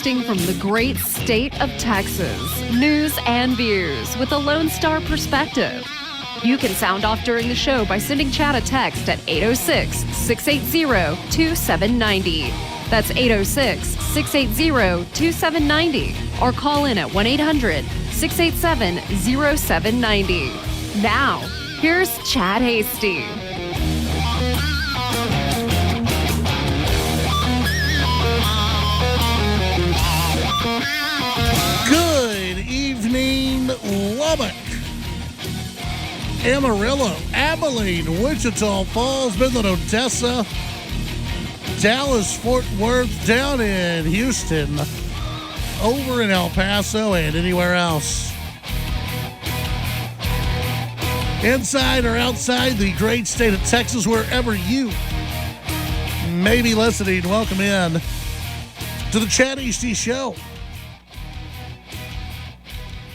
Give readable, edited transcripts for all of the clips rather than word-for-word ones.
Broadcasting from the great state of Texas. News and views with a Lone Star perspective. You can sound off during the show by sending Chad a text at 806-680-2790. That's 806-680-2790. Or call in at 1-800-687-0790. Now, here's Chad Hasty. Good evening, Lubbock, Amarillo, Abilene, Wichita Falls, Midland, Odessa, Dallas, Fort Worth, down in Houston, over in El Paso, and anywhere else. Inside or outside the great state of Texas, wherever you may be listening, welcome in to the Chad Hasty Show.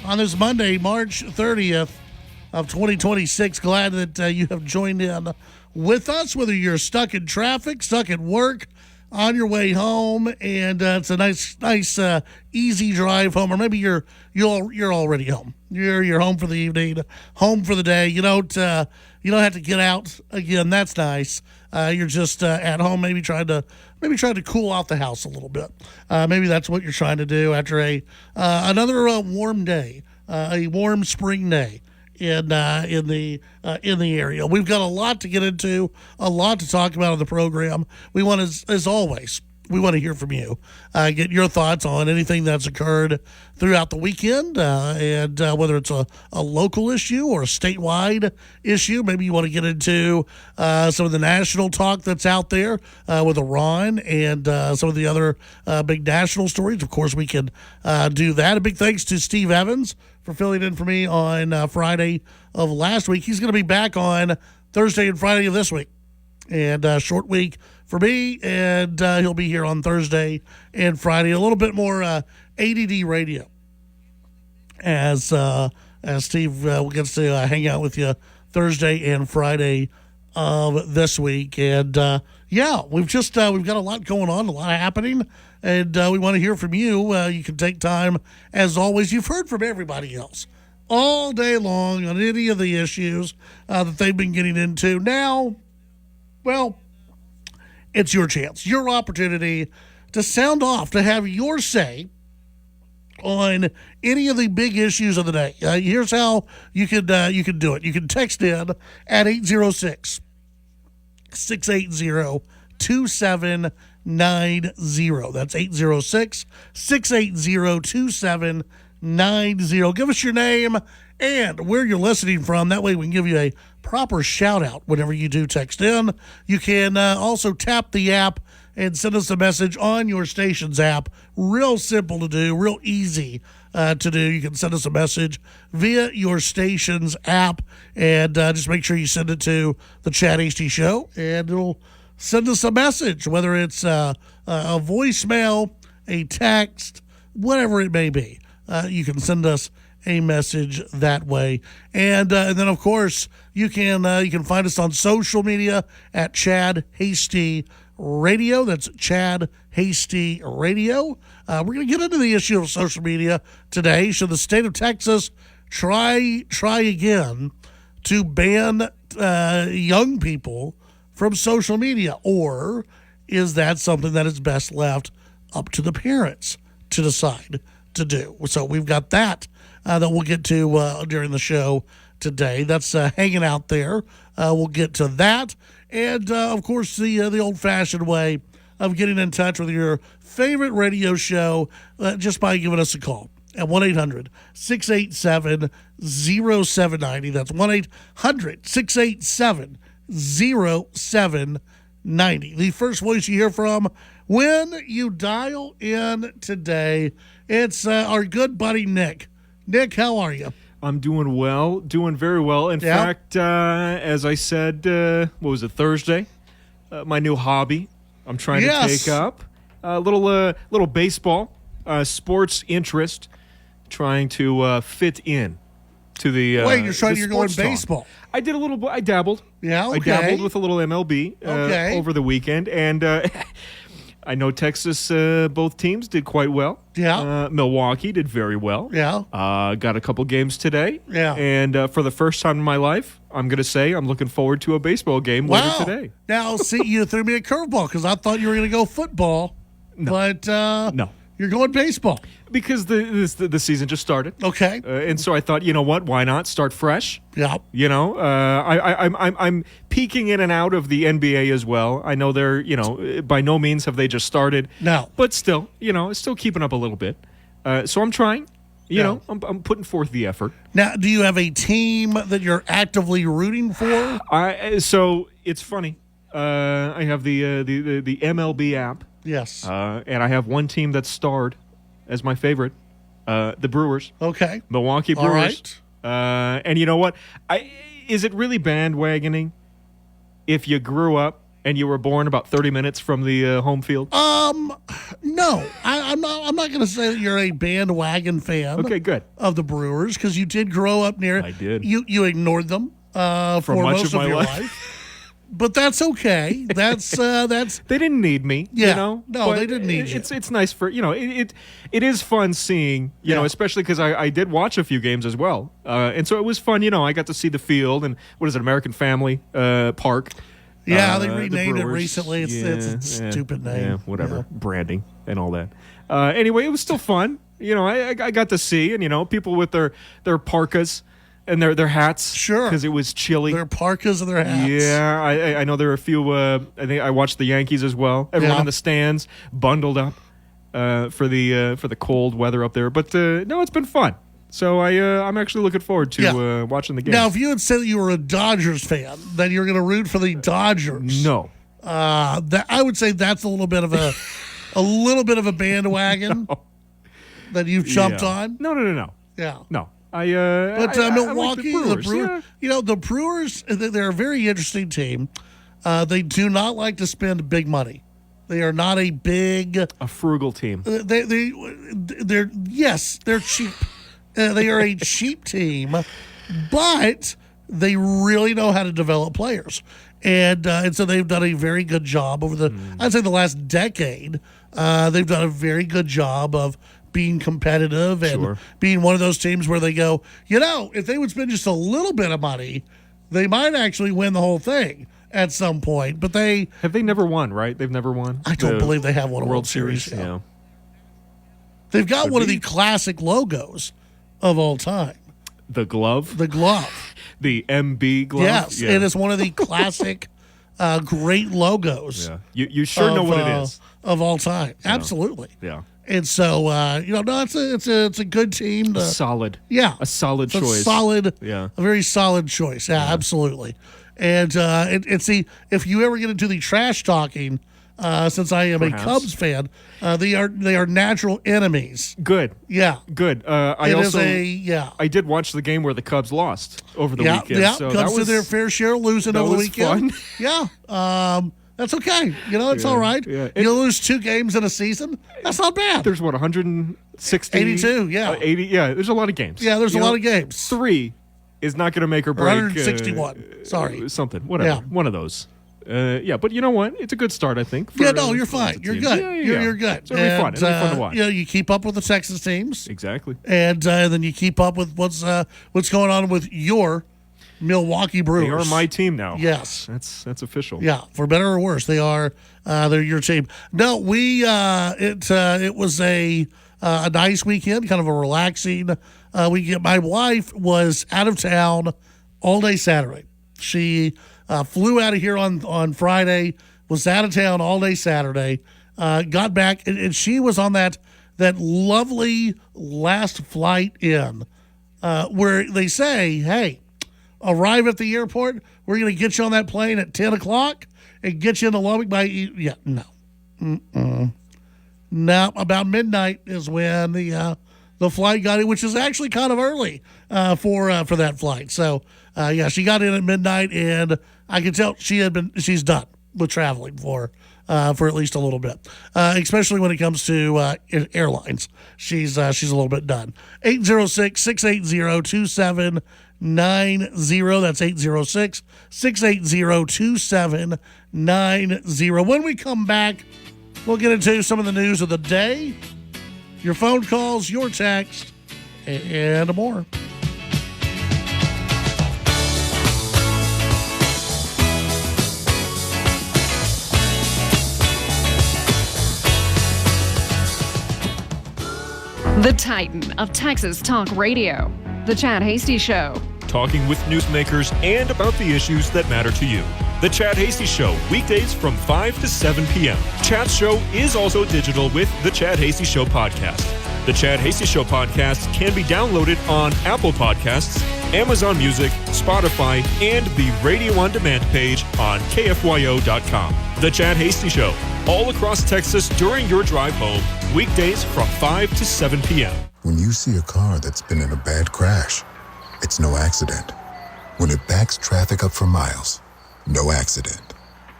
On this Monday, March 30th of 2026, glad that you have joined in with us, whether you're stuck in traffic, stuck at work, on your way home, and it's a nice, easy drive home, or maybe you're already home. You're home for the evening, home for the day. You don't have to get out again. That's nice. You're just at home, maybe trying to cool out the house a little bit. Maybe that's what you're trying to do after another warm day, a warm spring day in the area. We've got a lot to get into, a lot to talk about on the program. We want, as always, we want to hear from you, get your thoughts on anything that's occurred throughout the weekend, and whether it's a local issue or a statewide issue. Maybe you want to get into some of the national talk that's out there with Iran and some of the other big national stories. Of course, we can do that. A big thanks to Steve Evans for filling in for me on Friday of last week. He's going to be back on Thursday and Friday of this week. And short week for me, and he'll be here on Thursday and Friday. A little bit more ADD radio as Steve gets to hang out with you Thursday and Friday of this week. And we've got a lot going on, a lot happening, and we want to hear from you. You can take time, as always. You've heard from everybody else all day long on any of the issues that they've been getting into. Now, well, it's your chance, your opportunity to sound off, to have your say on any of the big issues of the day. Here's how you can do it. You can text in at 806-680-2790. That's 806-680-2790. Give us your name and where you're listening from. That way we can give you a proper shout out whenever you do text in. You can also tap the app and send us a message on your station's app. Real simple to do, real easy to do. You can send us a message via your station's app, and just make sure you send it to the Chad Hasty Show, and it'll send us a message, whether it's a voicemail, a text, whatever it may be. You can send us a message that way, and then of course you can find us on social media at Chad Hasty Radio. That's Chad Hasty Radio. We're going to get into the issue of social media today. Should the state of Texas try again to ban young people from social media, or is that something that is best left up to the parents to decide to do? So we've got that we'll get to during the show today. That's hanging out there. We'll get to that. And, of course, the old-fashioned way of getting in touch with your favorite radio show just by giving us a call at 1-800-687-0790. That's 1-800-687-0790. The first voice you hear from when you dial in today, it's our good buddy Nick. Nick, how are you? I'm doing well, doing very well. In fact, as I said, Thursday? My new hobby I'm trying to take up. A little baseball, sports interest, trying to fit in to the Wait, you're going baseball? I did a little. I dabbled. Yeah, okay. I dabbled with a little MLB over the weekend, and I know Texas, both teams did quite well. Yeah. Milwaukee did very well. Yeah. Got a couple games today. Yeah. And for the first time in my life, I'm going to say I'm looking forward to a baseball game later today. Now, see, you threw me a curveball because I thought you were going to go football. No. But no. You're going baseball. Because the season just started. Okay. And so I thought, you know what? Why not start fresh? Yeah. You know, I'm peeking in and out of the NBA as well. I know they're, by no means have they just started. No. But still, still keeping up a little bit. So I'm trying. I'm putting forth the effort. Now, do you have a team that you're actively rooting for? So it's funny. I have the MLB app. Yes. And I have one team that's starred as my favorite, the Brewers. Okay. Milwaukee Brewers. All right. And you know what? Is it really bandwagoning if you grew up and you were born about 30 minutes from the home field? No. I'm not going to say that you're a bandwagon fan. Okay, good. Of the Brewers because you did grow up near. I did. You ignored them for much most of my your life. life. But that's okay. That's they didn't need me. Yeah, No, they didn't need you. It's nice for it is fun seeing especially because I did watch a few games as well, and so it was fun. I got to see the field and what is it, American Family Park. Yeah, they renamed the it Brewers. recently. It's a stupid name. Yeah, whatever, branding and all that. Anyway, it was still fun. I got to see and people with their parkas. And their hats, sure, because it was chilly. Their parkas and their hats. Yeah, I know there are a few. I think I watched the Yankees as well. Everyone in the stands bundled up for the cold weather up there. But no, it's been fun. So I'm actually looking forward to watching the game. Now, if you had said that you were a Dodgers fan, then you're going to root for the Dodgers. No, that I would say that's a little bit of a bandwagon that you've jumped on. No. Yeah, no. Milwaukee, I like the Brewers. Yeah. The Brewers, they're a very interesting team. They do not like to spend big money. They are not a frugal team. They're cheap. They are a cheap team, but they really know how to develop players, and so they've done a very good job over I'd say the last decade. They've done a very good job of being competitive and being one of those teams where they go, if they would spend just a little bit of money, they might actually win the whole thing at some point. But they never won, right? They've never won. I don't believe they have won a World Series. Yeah. They've got one of the classic logos of all time. The glove? The glove. The MB glove? Yes, it is one of the classic great logos. Yeah. You sure know what it is. Of all time. Absolutely. Yeah. And so, it's a good team. Solid. Yeah. A solid choice. A very solid choice. Yeah, absolutely. And see, if you ever get into the trash talking, since I am a Cubs fan, they are natural enemies. Good. Yeah. Good. I did watch the game where the Cubs lost over the weekend. Yeah, so Cubs did their fair share of losing over the weekend. Fun. Yeah. That's okay. It's all right. Yeah. You lose 2 games in a season. That's not bad. There's 160? 82, yeah. 80, yeah. There's a lot of games. Yeah, there's a lot of games. 3 is not going to make or break. 161. Sorry. Something. Whatever. Yeah. One of those. But you know what? It's a good start, I think. You're fine. You're good. Yeah. You're good. It's going to be fun. It'll be fun to watch. You keep up with the Texas teams. Exactly. And then you keep up with what's going on with your Milwaukee Brewers. They are my team now. Yes, that's official. Yeah, for better or worse, they are. They're your team. No, it was a nice weekend, kind of a relaxing weekend. My wife was out of town all day Saturday. She flew out of here on Friday. Was out of town all day Saturday. Got back and she was on that lovely last flight in, where they say, hey, arrive at the airport. We're going to get you on that plane at 10 o'clock and get you into Lubbock by... Yeah, no. No, about midnight is when the flight got in, which is actually kind of early for that flight. So, she got in at midnight, and I can tell she's done with traveling for at least a little bit, especially when it comes to airlines. She's a little bit done. 806-680-2790. That's 806-680-2790. When we come back, We'll get into some of the news of the day, your phone calls, your text, and more. The Titan of Texas Talk Radio, The Chad Hasty Show. Talking with newsmakers and about the issues that matter to you. The Chad Hasty Show, weekdays from 5 to 7 p.m. Chad's show is also digital with the Chad Hasty Show podcast. The Chad Hasty Show podcast can be downloaded on Apple Podcasts, Amazon Music, Spotify, and the Radio On Demand page on KFYO.com. The Chad Hasty Show, all across Texas during your drive home, weekdays from 5 to 7 p.m. When you see a car that's been in a bad crash, it's no accident. When it backs traffic up for miles, no accident.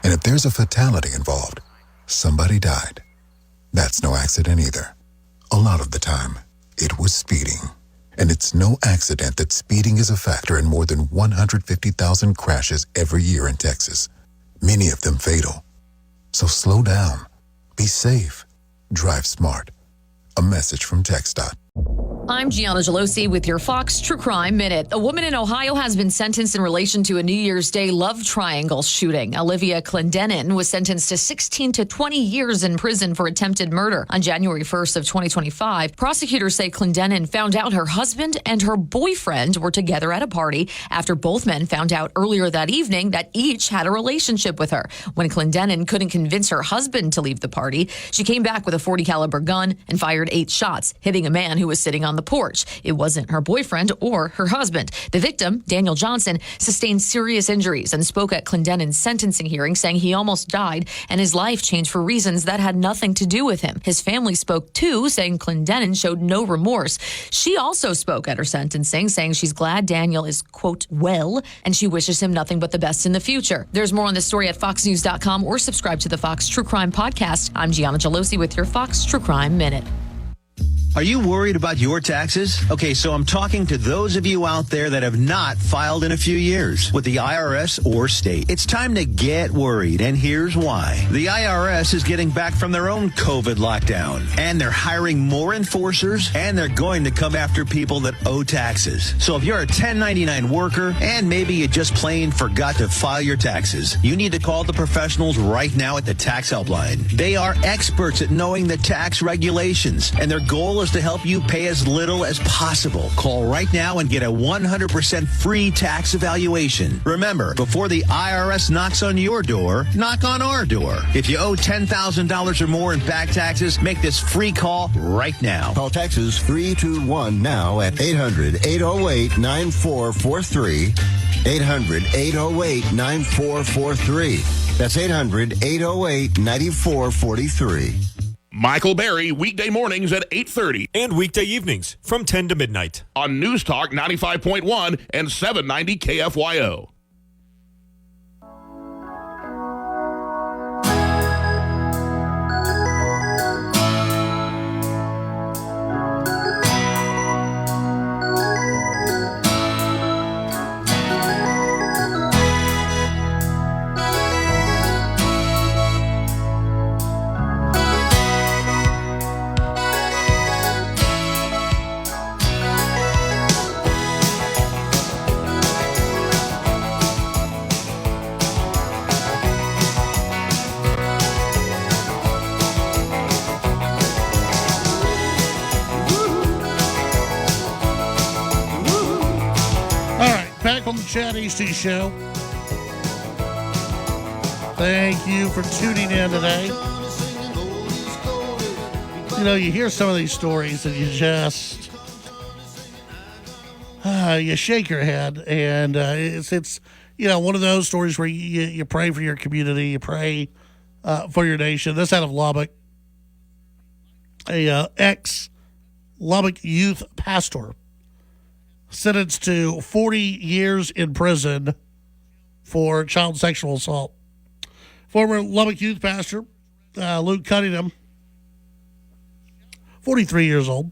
And if there's a fatality involved, somebody died. That's no accident either. A lot of the time, it was speeding. And it's no accident that speeding is a factor in more than 150,000 crashes every year in Texas, many of them fatal. So slow down, be safe, drive smart. A message from TxDOT. I'm Gianna Gelosi with your Fox True Crime Minute. A woman in Ohio has been sentenced in relation to a New Year's Day love triangle shooting. Olivia Clendenin was sentenced to 16 to 20 years in prison for attempted murder. On January 1st of 2025, prosecutors say Clendenin found out her husband and her boyfriend were together at a party after both men found out earlier that evening that each had a relationship with her. When Clendenin couldn't convince her husband to leave the party, she came back with a .40 caliber gun and fired 8 shots, hitting a man who was sitting on the porch. It wasn't her boyfriend or her husband. The victim, Daniel Johnson, sustained serious injuries and spoke at Clendenin's sentencing hearing, saying he almost died and his life changed for reasons that had nothing to do with him. His family spoke too, saying Clendenin showed no remorse. She also spoke at her sentencing, saying she's glad Daniel is, quote, well, and she wishes him nothing but the best in the future. There's more on this story at foxnews.com or subscribe to the Fox True Crime Podcast. I'm Gianna Gelosi with your Fox True Crime Minute. Are you worried about your taxes? Okay, so I'm talking to those of you out there that have not filed in a few years with the IRS or state. It's time to get worried, and here's why. The IRS is getting back from their own COVID lockdown, and they're hiring more enforcers, and they're going to come after people that owe taxes. So if you're a 1099 worker, and maybe you just plain forgot to file your taxes, you need to call the professionals right now at the Tax Helpline. They are experts at knowing the tax regulations, and their goal is to help you pay as little as possible. Call right now and get a 100% free tax evaluation. Remember, before the IRS knocks on your door, knock on our door. If you owe $10,000 or more in back taxes, make this free call right now. Call Texas 321 now at 800-808-9443. 800-808-9443. That's 800-808-9443. Michael Berry, weekday mornings at 8:30. And weekday evenings from 10 to midnight. On News Talk 95.1 and 790 KFYO. Back on the Chad Hasty Show. Thank you for tuning in today. You know, you hear some of these stories and you just you shake your head, and it's you know, one of those stories where you pray for your community, you pray for your nation. This out of Lubbock, a ex-Lubbock youth pastor sentenced to 40 years in prison for child sexual assault. Former Lubbock youth pastor Luke Cunningham, 43 years old,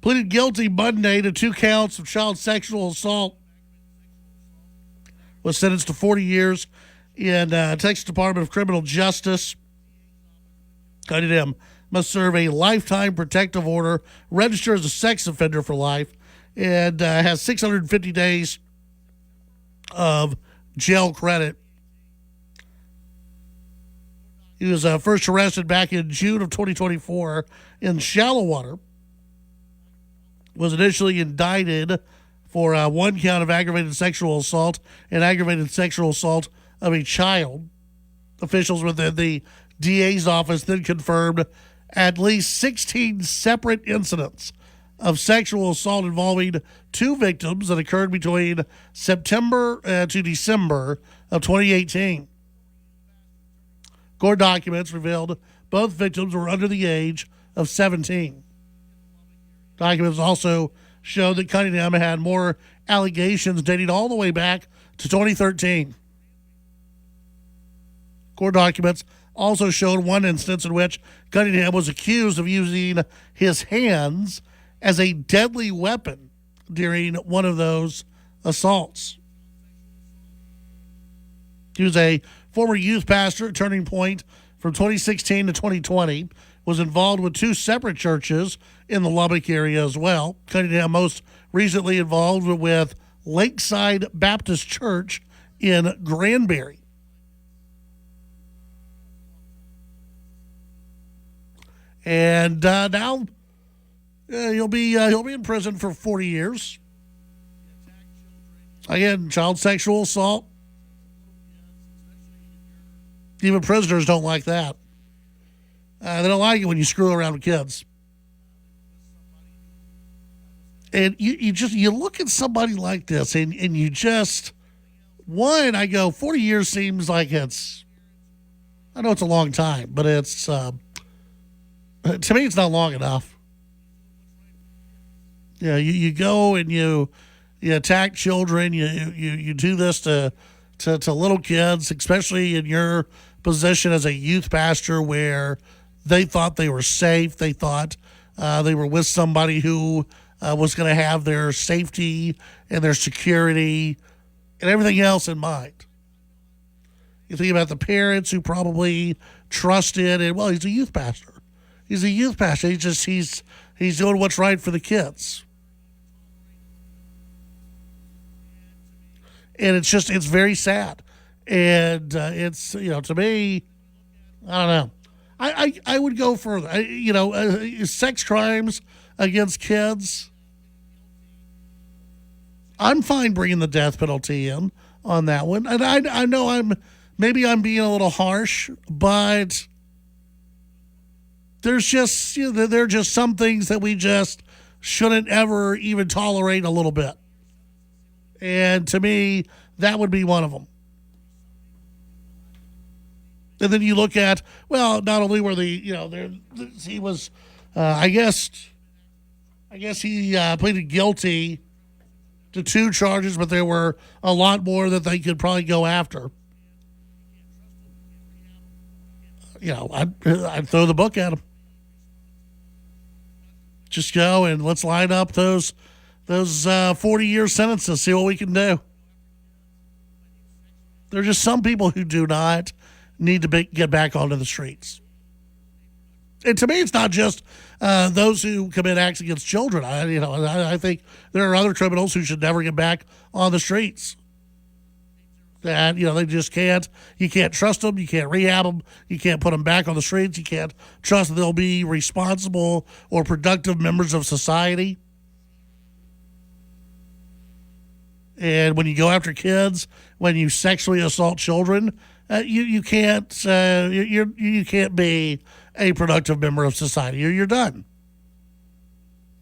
pleaded guilty Monday to 2 counts of child sexual assault. Was sentenced to 40 years in Texas Department of Criminal Justice. Cunningham must serve a lifetime protective order, register as a sex offender for life, and has 650 days of jail credit. He was first arrested back in June of 2024 in Shallow Water. Was initially indicted for one count of aggravated sexual assault and aggravated sexual assault of a child. Officials within the DA's office then confirmed at least 16 separate incidents of sexual assault involving two victims that occurred between September to December of 2018. Court documents revealed both victims were under the age of 17. Documents also show that Cunningham had more allegations dating all the way back to 2013. Court documents also showed one instance in which Cunningham was accused of using his hands as a deadly weapon during one of those assaults. He was a former youth pastor at Turning Point from 2016 to 2020, was involved with two separate churches in the Lubbock area as well. Cunningham most recently involved with Lakeside Baptist Church in Granbury. And now he'll be in prison for 40 years. Again, child sexual assault. Even prisoners don't like that. They don't like it when you screw around with kids. And you look at somebody like this and you just, I go, 40 years seems like I know it's a long time, but it's, to me, it's not long enough. Yeah, you go and you attack children. You do this to little kids, especially in your position as a youth pastor, where they thought they were safe. They thought they were with somebody who was going to have their safety and their security and everything else in mind. You think about the parents who probably trusted, and well, he's a youth pastor. He's a youth pastor. He's doing what's right for the kids. And it's very sad. And it's, to me, I don't know. I would go further. Sex crimes against kids, I'm fine bringing the death penalty in on that one. And I know I'm being a little harsh, but there are just some things that we just shouldn't ever even tolerate a little bit. And to me, that would be one of them. And then you look at, well, not only were he was, I guess he pleaded guilty to 2 charges, but there were a lot more that they could probably go after. I'd throw the book at him. Just go and let's line up those 40-year sentences, see what we can do. There are just some people who do not need to get back onto the streets. And to me, it's not just those who commit acts against children. I think there are other criminals who should never get back on the streets. That, they just can't. You can't trust them. You can't rehab them. You can't put them back on the streets. You can't trust that they'll be responsible or productive members of society. And when you go after kids, when you sexually assault children, you can't be a productive member of society. You're done.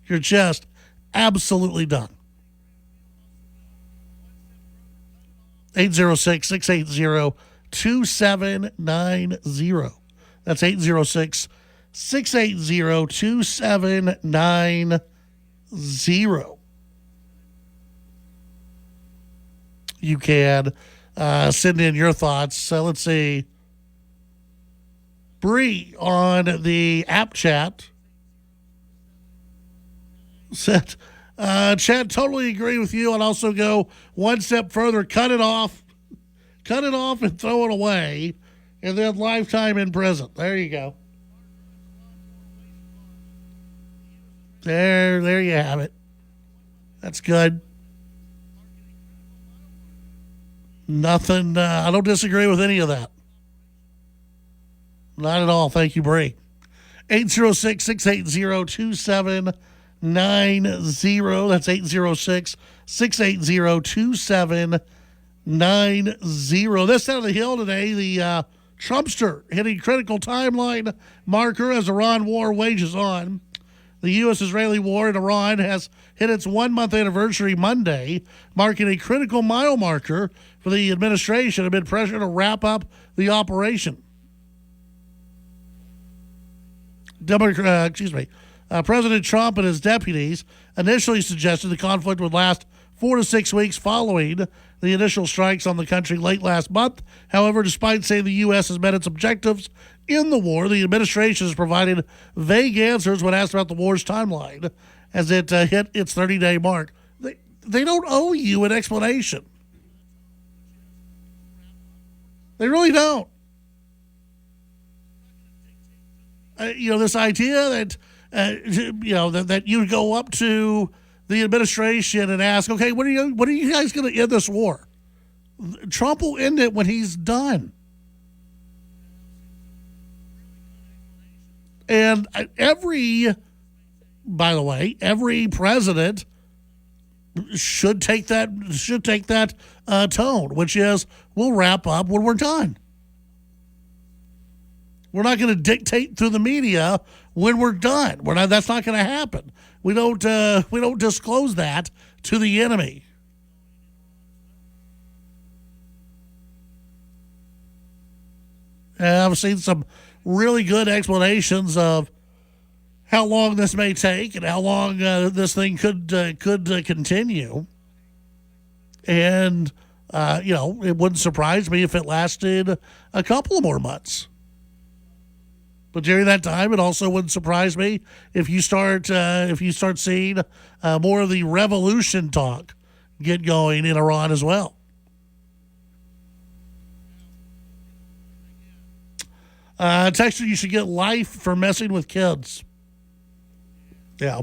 You're just absolutely done. 806-680-2790. That's 806-680-2790. You can send in your thoughts. Let's see. Bree on the app chat said, Chad, totally agree with you. And also go one step further, cut it off and throw it away, and then lifetime in prison. There you go. There you have it. That's good. Nothing. I don't disagree with any of that. Not at all. Thank you, Bree. 806-680-2790. That's 806-680-2790. This out of the Hill today, the Trumpster hitting critical timeline marker as Iran war wages on. The U.S.-Israeli war in Iran has hit its 1-month anniversary Monday, marking a critical mile marker for the administration amid pressure to wrap up the operation. President Trump and his deputies initially suggested the conflict would last 4 to 6 weeks following the initial strikes on the country late last month. However, despite saying the U.S. has met its objectives in the war, the administration has provided vague answers when asked about the war's timeline as it hit its 30-day mark. They don't owe you an explanation. They really don't. This idea that that you go up to the administration and ask, okay, when are you guys going to end this war? Trump will end it when he's done. And every president should take that tone, which is we'll wrap up when we're done. We're not going to dictate through the media when we're done. That's not going to happen. We don't disclose that to the enemy. I've seen some really good explanations of how long this may take and how long this thing could continue. And it wouldn't surprise me if it lasted a couple of more months. But during that time, it also wouldn't surprise me if you start seeing more of the revolution talk get going in Iran as well. Texture, you should get life for messing with kids. Yeah.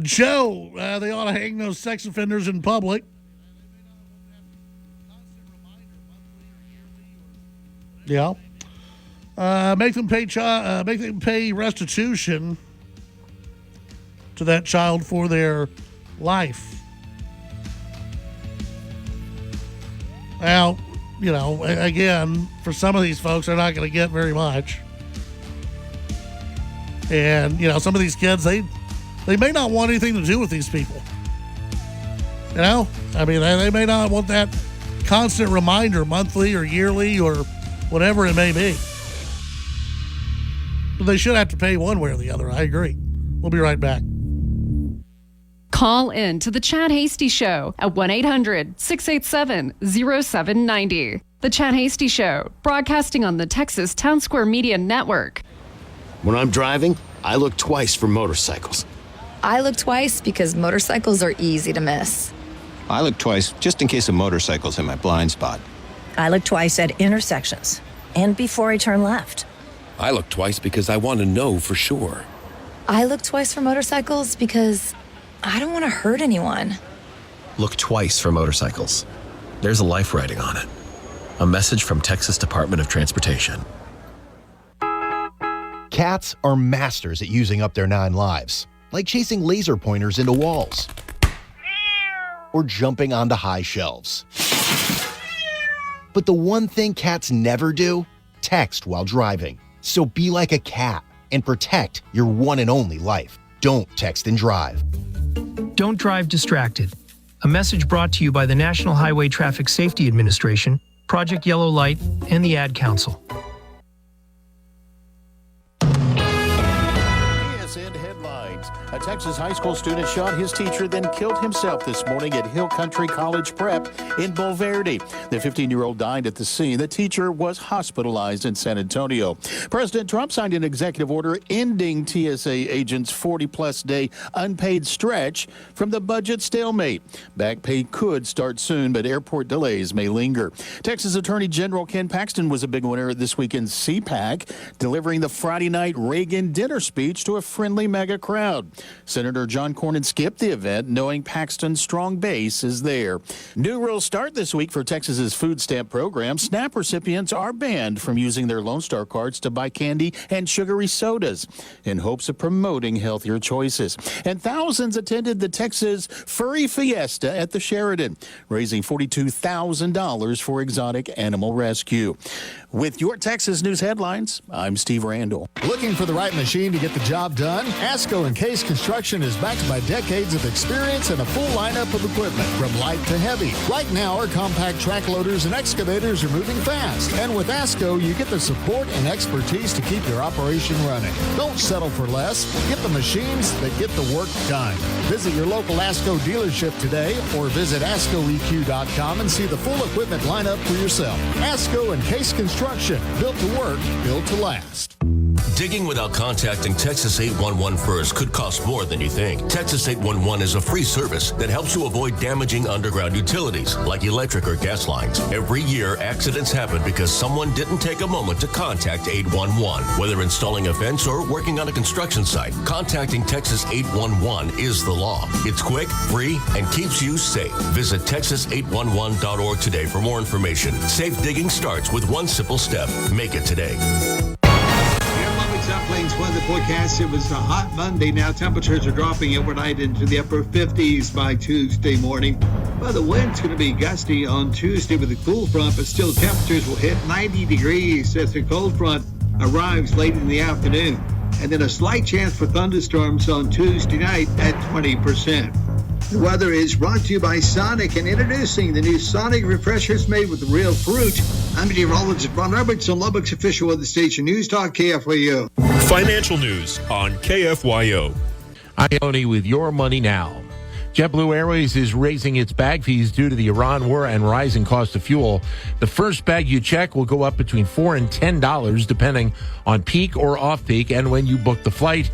Joe, they ought to hang those sex offenders in public. Yeah. Make them pay restitution to that child for their life. Now, again, for some of these folks, they're not going to get very much. And, some of these kids, they may not want anything to do with these people. They may not want that constant reminder monthly or yearly or whatever it may be. But they should have to pay one way or the other. I agree. We'll be right back. Call in to the Chad Hasty Show at 1-800-687-0790. The Chad Hasty Show, broadcasting on the Texas Town Square Media Network. When I'm driving, I look twice for motorcycles. I look twice because motorcycles are easy to miss. I look twice just in case a motorcycle's in my blind spot. I look twice at intersections and before I turn left. I look twice because I want to know for sure. I look twice for motorcycles because I don't want to hurt anyone. Look twice for motorcycles. There's a life riding on it. A message from Texas Department of Transportation. Cats are masters at using up their 9 lives, like chasing laser pointers into walls or jumping onto high shelves. But the one thing cats never do, text while driving. So be like a cat and protect your one and only life. Don't text and drive. Don't drive distracted. A message brought to you by the National Highway Traffic Safety Administration, Project Yellow Light, and the Ad Council. KSN Headlines. A Texas high school student shot his teacher, then killed himself this morning at Hill Country College Prep in Bulverde. The 15-year-old died at the scene. The teacher was hospitalized in San Antonio. President Trump signed an executive order ending TSA agents' 40-plus day unpaid stretch from the budget stalemate. Back pay could start soon, but airport delays may linger. Texas Attorney General Ken Paxton was a big winner at this weekend's CPAC, delivering the Friday night Reagan dinner speech to a friendly mega crowd. Senator John Cornyn skipped the event, knowing Paxton's strong base is there. New rules start this week for Texas's food stamp program. SNAP recipients are banned from using their Lone Star cards to buy candy and sugary sodas in hopes of promoting healthier choices. And thousands attended the Texas Furry Fiesta at the Sheraton, raising $42,000 for exotic animal rescue. With your Texas News headlines, I'm Steve Randall. Looking for the right machine to get the job done? ASCO and Case Construction is backed by decades of experience and a full lineup of equipment, from light to heavy. Right now, our compact track loaders and excavators are moving fast. And with ASCO, you get the support and expertise to keep your operation running. Don't settle for less. Get the machines that get the work done. Visit your local ASCO dealership today or visit ASCOEQ.com and see the full equipment lineup for yourself. ASCO and Case Construction, built to work, built to last. Digging without contacting Texas 811 first could cost more than you think. Texas 811 is a free service that helps you avoid damaging underground utilities like electric or gas lines. Every year, accidents happen because someone didn't take a moment to contact 811. Whether installing a fence or working on a construction site, contacting Texas 811 is the law. It's quick, free, and keeps you safe. Visit texas811.org today for more information. Safe digging starts with one simple step. Make it today. South Plains weather forecast. It was a hot Monday. Now temperatures are dropping overnight into the upper 50s by Tuesday morning. Well, the wind's going to be gusty on Tuesday with a cool front, but still temperatures will hit 90 degrees as the cold front arrives late in the afternoon. And then a slight chance for thunderstorms on Tuesday night at 20%. The weather is brought to you by Sonic and introducing the new Sonic refreshers made with real fruit. I'm meteorologist Ron Roberts on Lubbock's official weather station, News Talk KFYO. Financial news on KFYO. Ione with your money now. JetBlue Airways is raising its bag fees due to the Iran war and rising cost of fuel. The first bag you check will go up between $4 and $10 depending on peak or off-peak and when you book the flight.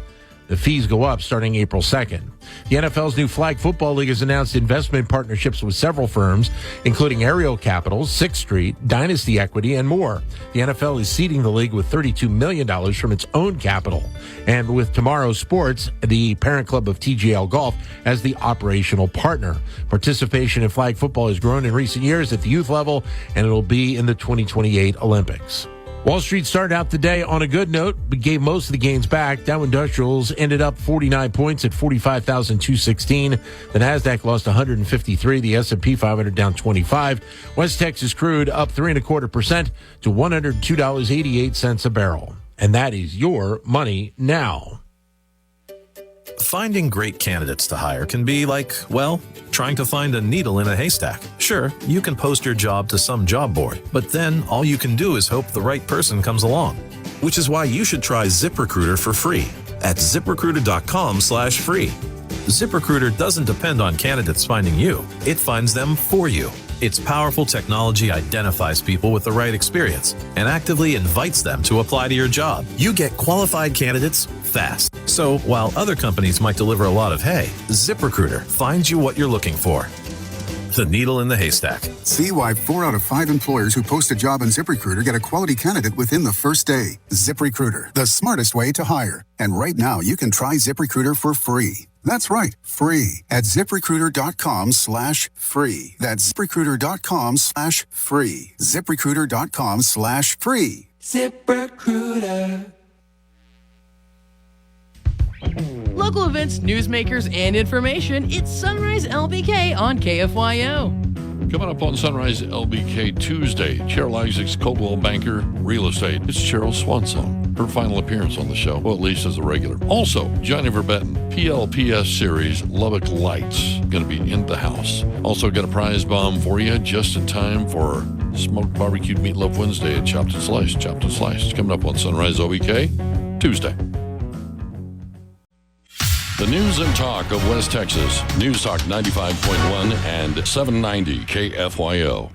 The fees go up starting April 2nd. The NFL's new Flag Football League has announced investment partnerships with several firms, including Ariel Capital, 6th Street, Dynasty Equity, and more. The NFL is seeding the league with $32 million from its own capital. And with Tomorrow Sports, the parent club of TGL Golf, as the operational partner. Participation in flag football has grown in recent years at the youth level, and it'll be in the 2028 Olympics. Wall Street started out the day on a good note, but gave most of the gains back. Dow Industrials ended up 49 points at 45,216. The Nasdaq lost 153. The S&P 500 down 25. West Texas crude up 3.25% to $102.88 a barrel. And that is your money now. Finding great candidates to hire can be like, well, trying to find a needle in a haystack. Sure, you can post your job to some job board, but then all you can do is hope the right person comes along. Which is why you should try ZipRecruiter for free at ZipRecruiter.com/free. ZipRecruiter doesn't depend on candidates finding you. It finds them for you. Its powerful technology identifies people with the right experience and actively invites them to apply to your job. You get qualified candidates fast. So while other companies might deliver a lot of hay, ZipRecruiter finds you what you're looking for. The needle in the haystack. See why 4 out of 5 employers who post a job on ZipRecruiter get a quality candidate within the first day. ZipRecruiter, the smartest way to hire. And right now, you can try ZipRecruiter for free. That's right, free at ZipRecruiter.com/free. That's ZipRecruiter.com/free. ZipRecruiter.com/free. ZipRecruiter. Local events, newsmakers, and information. It's Sunrise LBK on KFYO. Coming up on Sunrise LBK Tuesday, Cheryl Isaac's Coldwell Banker Real Estate. It's Cheryl Swanson, her final appearance on the show, well, at least as a regular. Also, Johnny Verbetten, PLPS series Lubbock Lights, going to be in the house. Also got a prize bomb for you just in time for Smoked Barbecued Meatloaf Wednesday at Chopped and Sliced. Chopped and Sliced coming up on Sunrise LBK Tuesday. The news and talk of West Texas. News Talk 95.1 and 790 KFYO.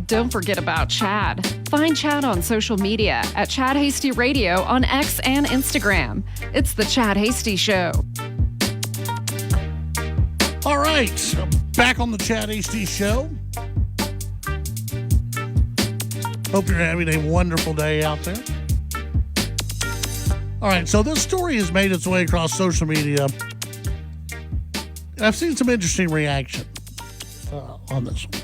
Don't forget about Chad. Find Chad on social media at Chad Hasty Radio on X and Instagram. It's The Chad Hasty Show. All right, back on the Chad Hasty Show. Hope you're having a wonderful day out there. All right, so this story has made its way across social media. I've seen some interesting reaction on this one.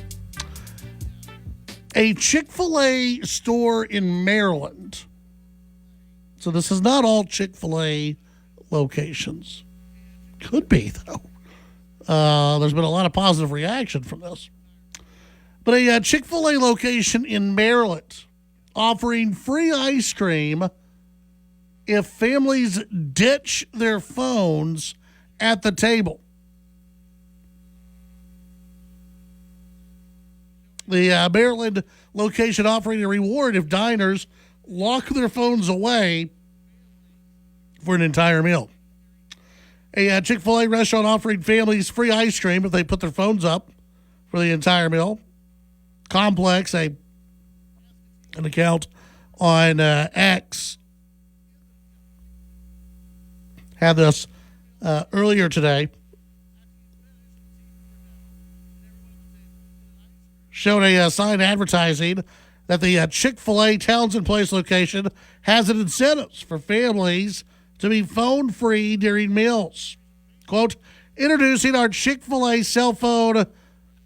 A Chick-fil-A store in Maryland. So this is not all Chick-fil-A locations. Could be, though. There's been a lot of positive reaction from this. But a Chick-fil-A location in Maryland offering free ice cream if families ditch their phones at the table. The Maryland location offering a reward if diners lock their phones away for an entire meal. A Chick-fil-A restaurant offering families free ice cream if they put their phones up for the entire meal. Complex, an account on X, had this earlier today. Showed a sign advertising that the Chick-fil-A Townsend Place location has an incentives for families to be phone-free during meals. Quote, introducing our Chick-fil-A cell phone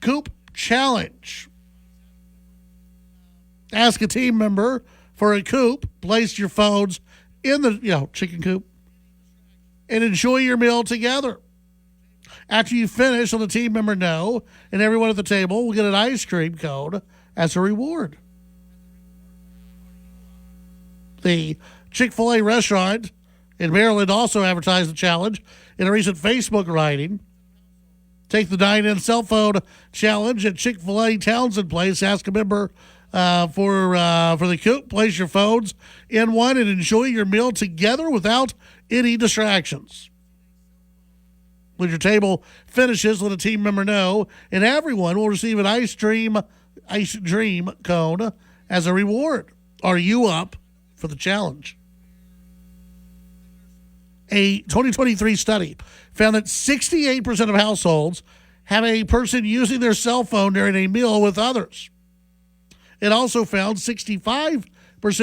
coop challenge. Ask a team member for a coop, place your phones in the chicken coop, and enjoy your meal together. After you finish, let the team member know, and everyone at the table will get an ice cream cone as a reward. The Chick-fil-A restaurant in Maryland also advertised the challenge in a recent Facebook writing. Take the dine-in cell phone challenge at Chick-fil-A Townsend Place. Ask a member for the coop. Place your phones in one and enjoy your meal together without any distractions. When your table finishes, let a team member know, and everyone will receive an ice dream cone as a reward. Are you up for the challenge? A 2023 study found that 68% of households have a person using their cell phone during a meal with others. It also found 65%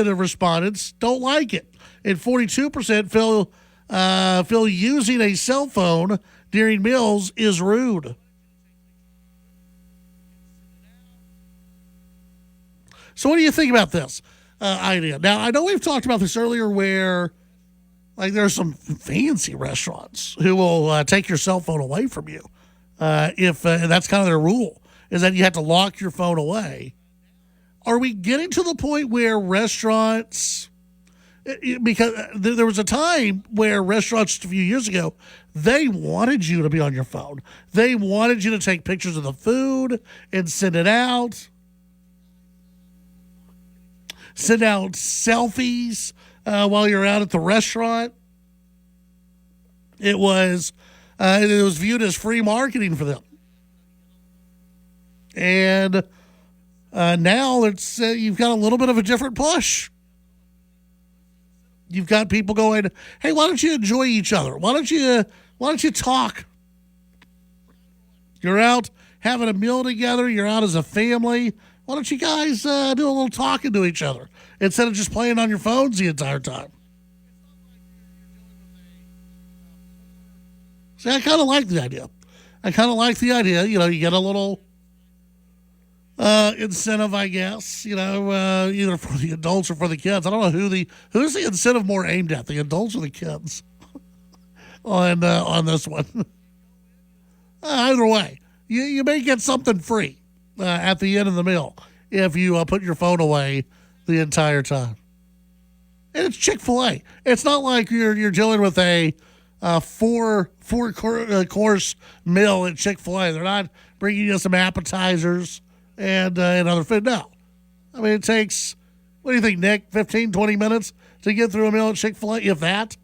of respondents don't like it, and 42% feel using a cell phone during meals is rude. So what do you think about this idea? Now, I know we've talked about this earlier where there are some fancy restaurants who will take your cell phone away from you. If that's kind of their rule, is that you have to lock your phone away. Are we getting to the point where restaurants, because there was a time where restaurants a few years ago, they wanted you to be on your phone. They wanted you to take pictures of the food and send it out. Send out selfies while you're out at the restaurant. It was viewed as free marketing for them. And now it's you've got a little bit of a different push. You've got people going, hey, why don't you enjoy each other? Why don't you talk? You're out having a meal together. You're out as a family. Why don't you guys do a little talking to each other instead of just playing on your phones the entire time? See, I kind of like the idea. You get a little incentive, I guess, either for the adults or for the kids. I don't know who's the incentive more aimed at, the adults or the kids on this one. Either way, you may get something free at the end of the meal if you put your phone away the entire time. And it's Chick-fil-A. It's not like you're dealing with a four-course meal at Chick-fil-A. They're not bringing you some appetizers and other food. No. I mean, it takes, what do you think, Nick, 15, 20 minutes to get through a meal at Chick-fil-A, if that?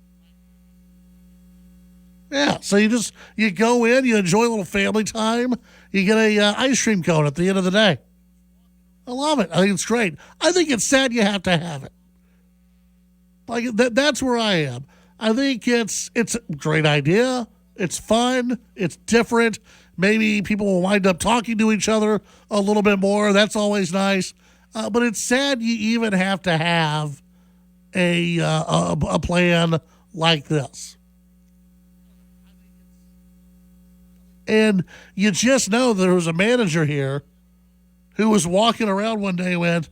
Yeah, so you go in, you enjoy a little family time, you get a ice cream cone at the end of the day. I love it. I think it's great. I think it's sad you have to have it. Like that's where I am. I think it's a great idea. It's fun. It's different. Maybe people will wind up talking to each other a little bit more. That's always nice. But it's sad you even have to have a plan like this. And you just know there was a manager here who was walking around one day and went,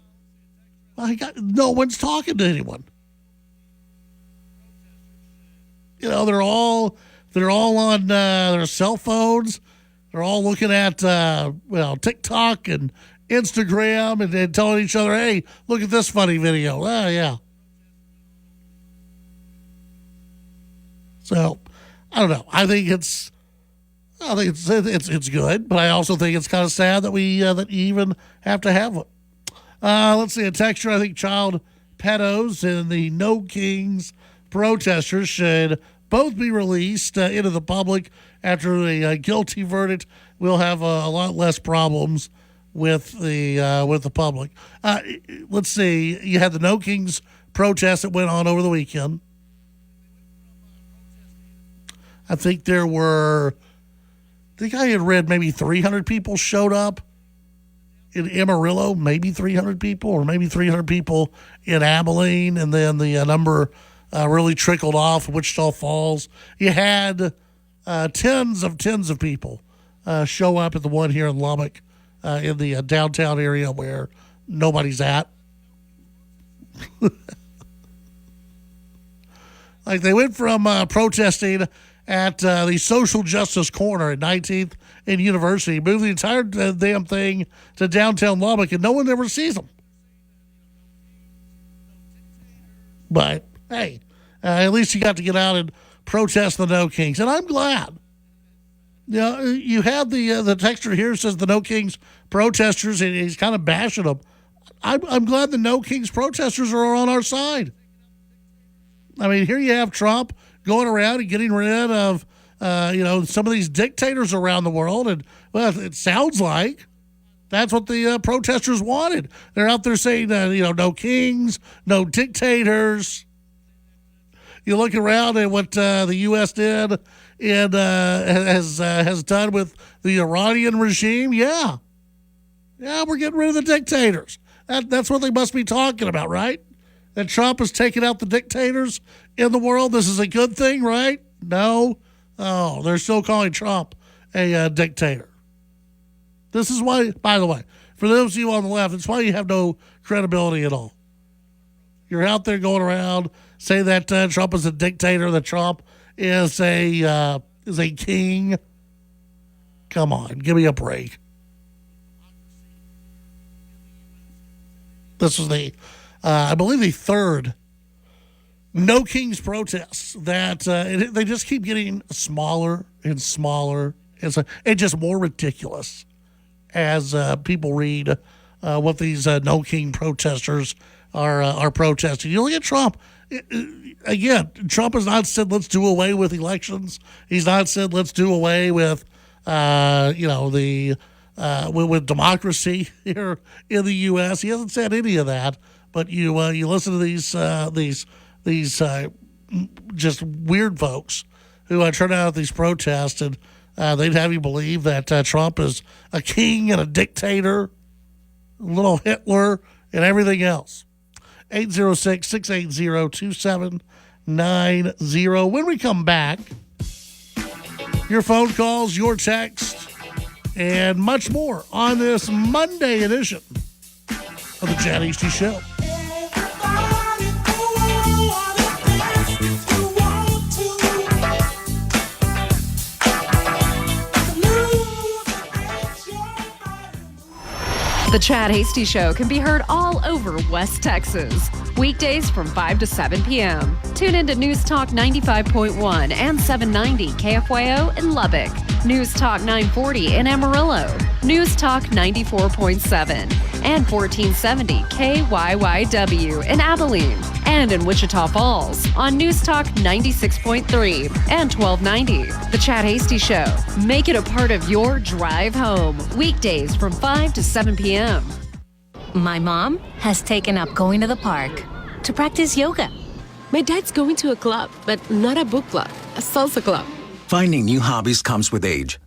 no one's talking to anyone. You know, they're all on their cell phones. They're all looking at TikTok and Instagram and telling each other, hey, look at this funny video. Oh, yeah. So, I don't know. I think it's good, but I also think it's kind of sad that we that you even have to have one. Let's see, a texture. I think child pedos and the No Kings protesters should both be released into the public after a guilty verdict. We'll have a lot less problems with the public. Let's see. You had the No Kings protest that went on over the weekend. I think I had read maybe 300 people showed up in Amarillo, maybe 300 people, or maybe 300 people in Abilene, and then the number really trickled off Wichita Falls. You had tens of people show up at the one here in Lubbock in the downtown area where nobody's at. Like they went from protesting at the Social Justice Corner at 19th and University, moved the entire damn thing to downtown Lubbock, and no one ever sees them. But, hey, at least you got to get out and protest the No Kings, and I'm glad. You know, you have the texture here says the No Kings protesters, and he's kind of bashing them. I'm glad the No Kings protesters are on our side. I mean, here you have Trump going around and getting rid of, some of these dictators around the world. And, well, it sounds like that's what the protesters wanted. They're out there saying, no kings, no dictators. You look around at what the U.S. did and has done with the Iranian regime. Yeah, we're getting rid of the dictators. That's what they must be talking about, right? That Trump is taking out the dictators in the world. This is a good thing, right? No. Oh, they're still calling Trump a dictator. This is why, by the way, for those of you on the left, it's why you have no credibility at all. You're out there going around saying that Trump is a dictator, that Trump is a king. Come on, give me a break. This is I believe the third No Kings protests that they just keep getting smaller and smaller and just more ridiculous as people read what these No King protesters are protesting. You look at Trump. Again, Trump has not said let's do away with elections. He's not said let's do away with with democracy here in the U.S. He hasn't said any of that. But you listen to these just weird folks who turn out at these protests, and they'd have you believe that Trump is a king and a dictator, a little Hitler, and everything else. 806-680-2790. When we come back, your phone calls, your text, and much more on this Monday edition of the Chad Hasty Show. The Chad Hasty Show can be heard all over West Texas. Weekdays from 5 to 7 p.m. Tune into News Talk 95.1 and 790 KFYO in Lubbock. News Talk 940 in Amarillo. News Talk 94.7 and 1470 KYYW in Abilene. And in Wichita Falls on News Talk 96.3 and 1290. The Chad Hasty Show. Make it a part of your drive home. Weekdays from 5 to 7 p.m. My mom has taken up going to the park to practice yoga. My dad's going to a club, but not a book club, a salsa club. Finding new hobbies comes with age.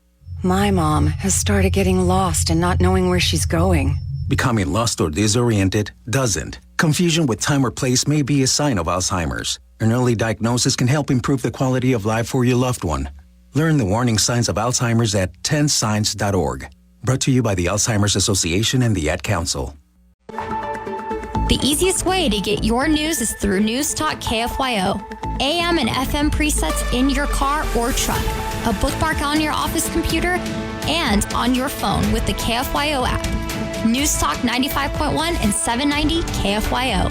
My mom has started getting lost and not knowing where she's going. Becoming lost or disoriented doesn't. Confusion with time or place may be a sign of Alzheimer's. An early diagnosis can help improve the quality of life for your loved one. Learn the warning signs of Alzheimer's at 10signs.org. Brought to you by the Alzheimer's Association and the Ad Council. The easiest way to get your news is through News Talk KFYO. AM and FM presets in your car or truck, a bookmark on your office computer, and on your phone with the KFYO app. News Talk 95.1 and 790 KFYO.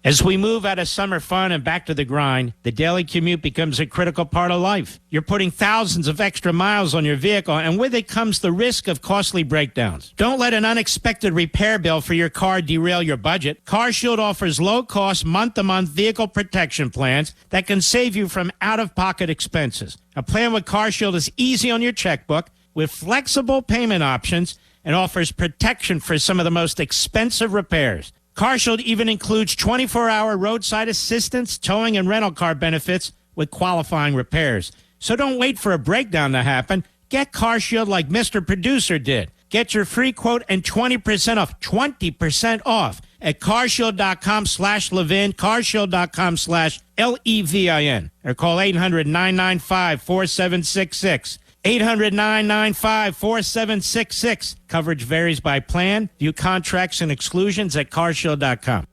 As we move out of summer fun and back to the grind, the daily commute becomes a critical part of life. You're putting thousands of extra miles on your vehicle, and with it comes the risk of costly breakdowns. Don't let an unexpected repair bill for your car derail your budget. CarShield offers low-cost, month-to-month vehicle protection plans that can save you from out-of-pocket expenses. A plan with CarShield is easy on your checkbook, with flexible payment options, and offers protection for some of the most expensive repairs. CarShield even includes 24-hour roadside assistance, towing, and rental car benefits with qualifying repairs. So don't wait for a breakdown to happen. Get CarShield like Mr. Producer did. Get your free quote and 20% off at carshield.com/Levin, carshield.com/LEVIN, or call 800-995-4766. 800-995-4766. Coverage varies by plan. View contracts and exclusions at carshield.com.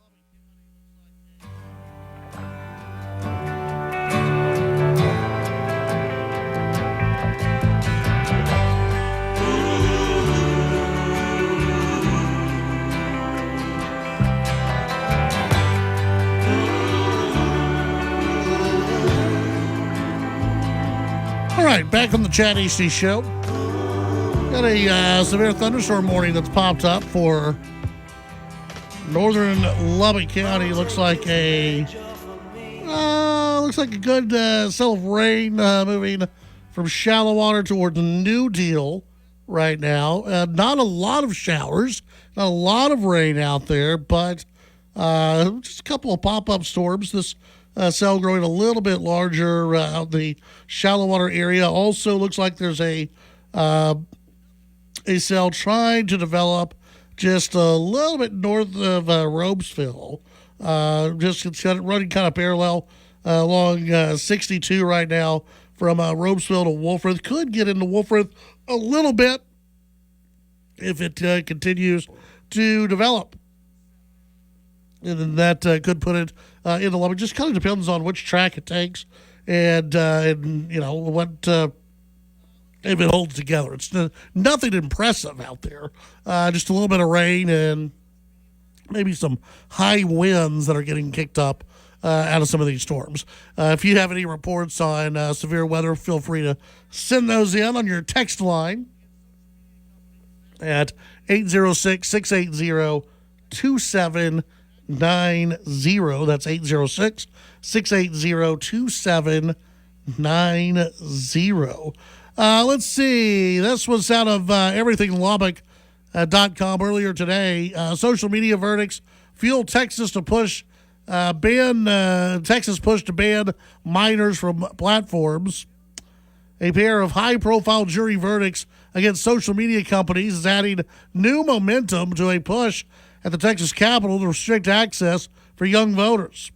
All right, back on the Chad Hasty Show. Got a severe thunderstorm warning that's popped up for northern Lubbock County. Looks like a good cell of rain moving from shallow water towards New Deal right now. Not a lot of showers, not a lot of rain out there, but just a couple of pop-up storms. This cell growing a little bit larger out the shallow water area. Also looks like there's a cell trying to develop just a little bit north of Robesville. It's running kind of parallel along 62 right now from Robesville to Wolfrith. Could get into Wolfrith a little bit if it continues to develop. And then that could put it into Lubbock. Just kind of depends on which track it takes and you know, what if it holds together. It's nothing impressive out there. Just a little bit of rain and maybe some high winds that are getting kicked up out of some of these storms. If you have any reports on severe weather, feel free to send those in on your text line at 806-680-2790. That's 806-680-2790. Let's see. This was out of everythinglubbock.com earlier today. Social media verdicts fuel Texas to push Texas push to ban minors from platforms. A pair of high-profile jury verdicts against social media companies is adding new momentum to a push at the Texas Capitol to restrict access for young voters.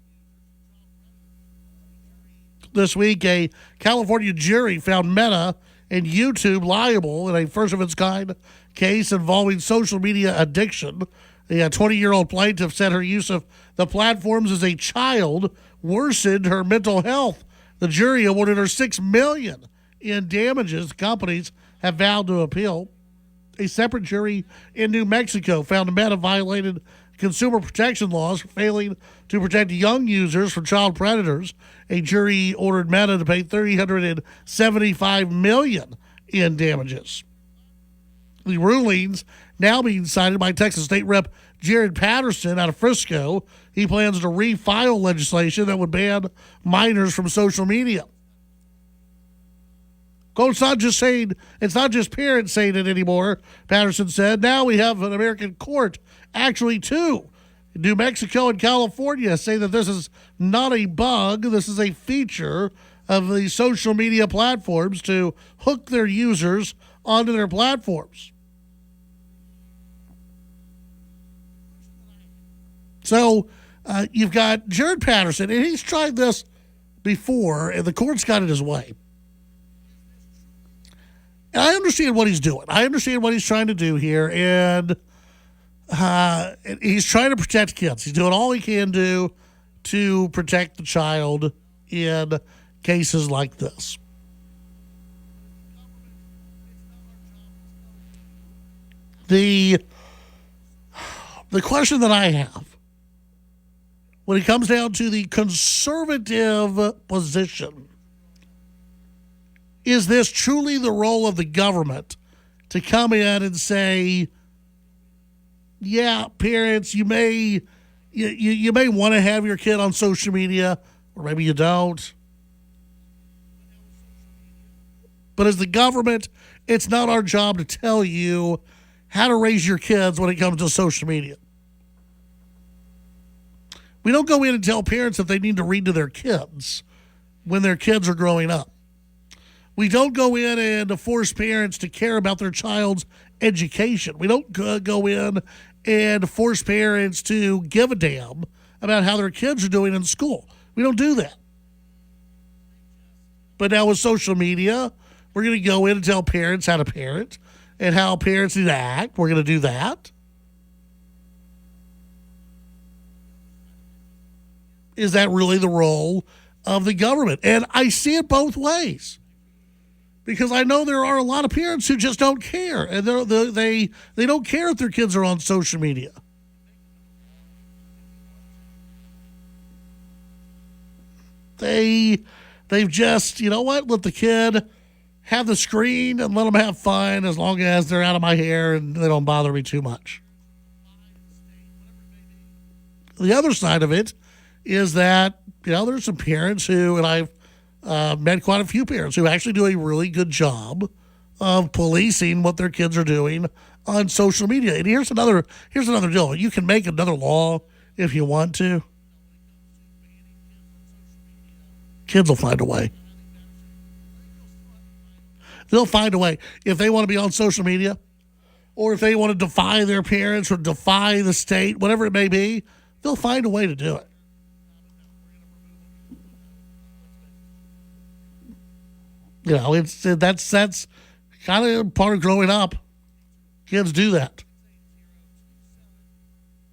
This week, a California jury found Meta and YouTube liable in a first-of-its-kind case involving social media addiction. The 20-year-old plaintiff said her use of the platforms as a child worsened her mental health. The jury awarded her $6 million in damages. Companies have vowed to appeal. A separate jury in New Mexico found Meta violated consumer protection laws for failing to protect young users from child predators. A jury ordered Meta to pay $375 million in damages. The rulings now being cited by Texas State Rep Jared Patterson out of Frisco. He plans to refile legislation that would ban minors from social media. It's not just parents saying it anymore, Patterson said. Now we have an American court, actually two, New Mexico and California, say that this is not a bug. This is a feature of the social media platforms to hook their users onto their platforms. So you've got Jared Patterson, and he's tried this before, and the court's got it his way. And I understand what he's doing. I understand what he's trying to do here, and he's trying to protect kids. He's doing all he can do to protect the child in cases like this. The question that I have, when it comes down to the conservative position, is this truly the role of the government to come in and say, yeah, parents, you may want to have your kid on social media, or maybe you don't. But as the government, it's not our job to tell you how to raise your kids when it comes to social media. We don't go in and tell parents that they need to read to their kids when their kids are growing up. We don't go in and force parents to care about their child's education. We don't go in and force parents to give a damn about how their kids are doing in school. We don't do that. But now with social media, we're going to go in and tell parents how to parent and how parents need to act. We're going to do that. Is that really the role of the government? And I see it both ways. Because I know there are a lot of parents who just don't care. And they don't care if their kids are on social media. They've just, you know what, let the kid have the screen and let them have fun as long as they're out of my hair and they don't bother me too much. The other side of it is that, there's some parents who, and I've met quite a few parents who actually do a really good job of policing what their kids are doing on social media. And here's another deal. You can make another law if you want to. Kids will find a way. They'll find a way. If they want to be on social media, or if they want to defy their parents or defy the state, whatever it may be, they'll find a way to do it. That's kind of part of growing up. Kids do that.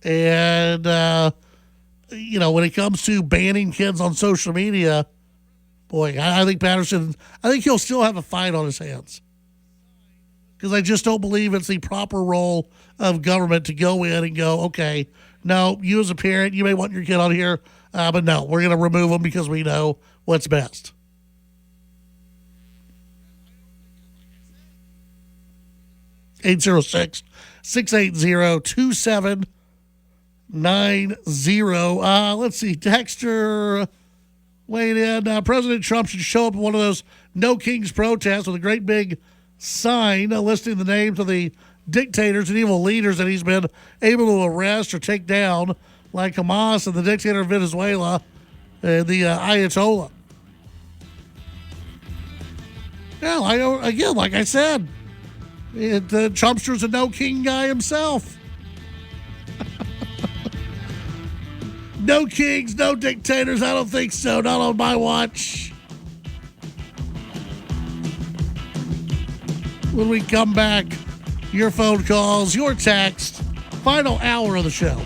And, when it comes to banning kids on social media, boy, I think Patterson, he'll still have a fight on his hands. Because I just don't believe it's the proper role of government to go in and go, okay, no, you as a parent, you may want your kid on here, but no, we're going to remove them because we know what's best. (806-680-2790). Let's see. Dexter weighed in. President Trump should show up at one of those No Kings protests with a great big sign listing the names of the dictators and evil leaders that he's been able to arrest or take down, like Hamas and the dictator of Venezuela, the Ayatollah. Yeah, like I said, Trumpster's a no king guy himself. No kings, no dictators. I don't think so. Not on my watch. When we come back, your phone calls, your text, final hour of the show.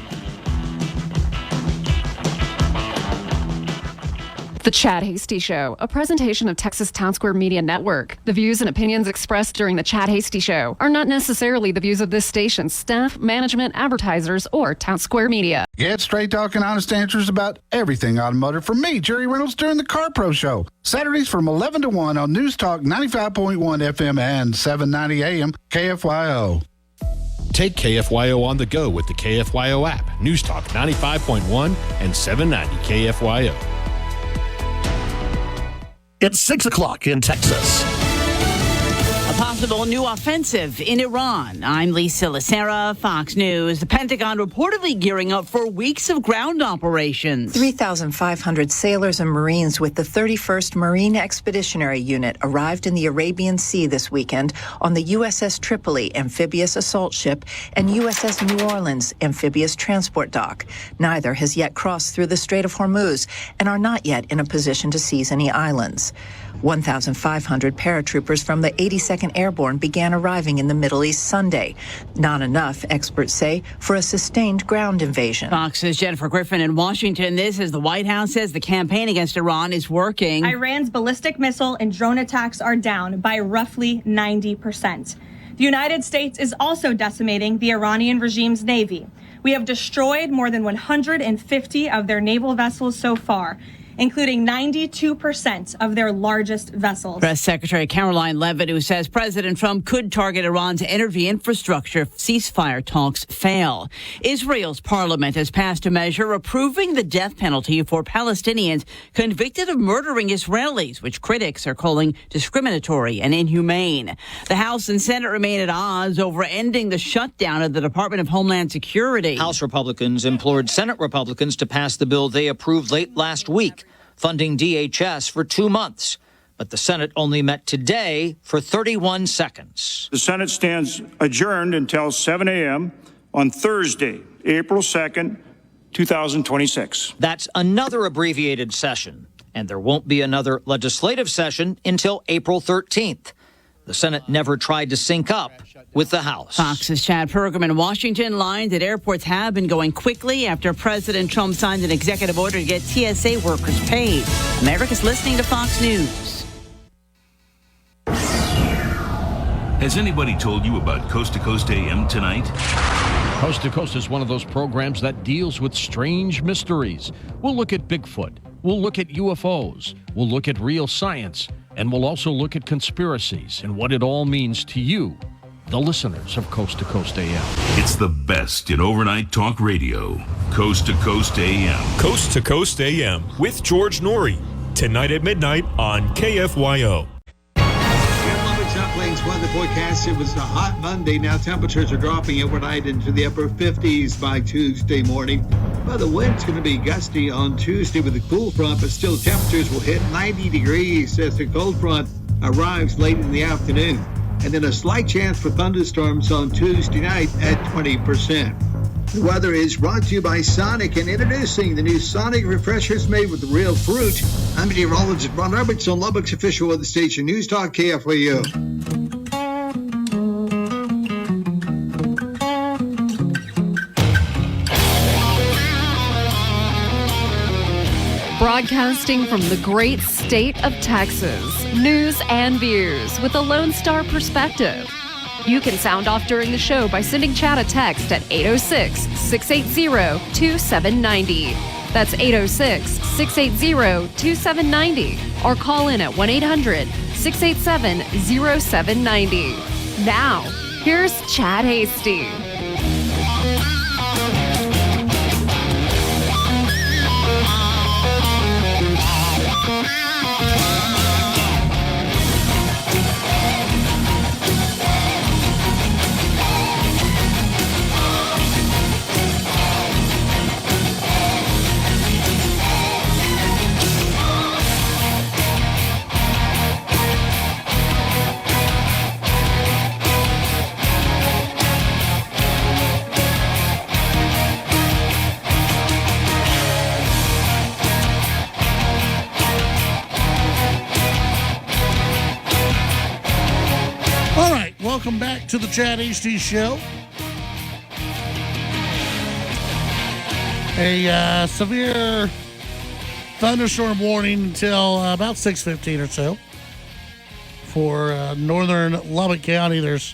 The Chad Hasty Show, a presentation of Texas Town Square Media Network. The views and opinions expressed during the Chad Hasty Show are not necessarily the views of this station's staff, management, advertisers, or Town Square Media. Get straight talk and honest answers about everything automotive from me, Jerry Reynolds, during the Car Pro Show. Saturdays from 11 to 1 on News Talk 95.1 FM and 790 AM KFYO. Take KFYO on the go with the KFYO app. News Talk 95.1 and 790 KFYO. It's 6 o'clock in Texas. A possible new offensive in Iran. I'm Lisa Lacera, Fox News. The Pentagon reportedly gearing up for weeks of ground operations. 3,500 sailors and Marines with the 31st Marine Expeditionary Unit arrived in the Arabian Sea this weekend on the USS Tripoli amphibious assault ship and USS New Orleans amphibious transport dock. Neither has yet crossed through the Strait of Hormuz and are not yet in a position to seize any islands. 1,500 paratroopers from the 82nd Airborne began arriving in the Middle East Sunday. Not enough, experts say, for a sustained ground invasion. Fox's Jennifer Griffin in Washington. This as the White House says the campaign against Iran is working. Iran's ballistic missile and drone attacks are down by roughly 90%. The United States is also decimating the Iranian regime's navy. We have destroyed more than 150 of their naval vessels so far, including 92% of their largest vessels. Press Secretary Caroline Leavitt, who says President Trump could target Iran's energy infrastructure if ceasefire talks fail. Israel's parliament has passed a measure approving the death penalty for Palestinians convicted of murdering Israelis, which critics are calling discriminatory and inhumane. The House and Senate remain at odds over ending the shutdown of the Department of Homeland Security. House Republicans implored Senate Republicans to pass the bill they approved late last week, funding DHS for 2 months. But the Senate only met today for 31 seconds. The Senate stands adjourned until 7 a.m. on Thursday, April 2nd, 2026. That's another abbreviated session, and there won't be another legislative session until April 13th. The Senate never tried to sync up with the House. Fox's Chad Pergam in Washington. Lines at airports have been going quickly after President Trump signed an executive order to get TSA workers paid. America's listening to Fox News. Has anybody told you about Coast to Coast AM tonight? Coast to Coast is one of those programs that deals with strange mysteries. We'll look at Bigfoot. We'll look at UFOs. We'll look at real science. And we'll also look at conspiracies and what it all means to you, the listeners of Coast to Coast AM. It's the best in overnight talk radio. Coast to Coast AM. Coast to Coast AM with George Norrie. Tonight at midnight on KFYO. Top Plains weather forecast. It was a hot Monday. Now temperatures are dropping overnight into the upper 50s by Tuesday morning. Well, the wind's going to be gusty on Tuesday with a cool front, but still temperatures will hit 90 degrees as the cold front arrives late in the afternoon. And then a slight chance for thunderstorms on Tuesday night at 20%. The weather is brought to you by Sonic and introducing the new Sonic refreshers made with real fruit. I'm meteorologist Ron Roberts on Lubbock's official weather station, News Talk KFYO. Broadcasting from the great state of Texas, news and views with a Lone Star perspective. You can sound off during the show by sending Chad a text at 806-680-2790. That's 806-680-2790. Or call in at 1-800-687-0790. Now, here's Chad Hasty. Welcome back to the Chad Hasty Show. A severe thunderstorm warning until about 6:15 or so for northern Lubbock County. There's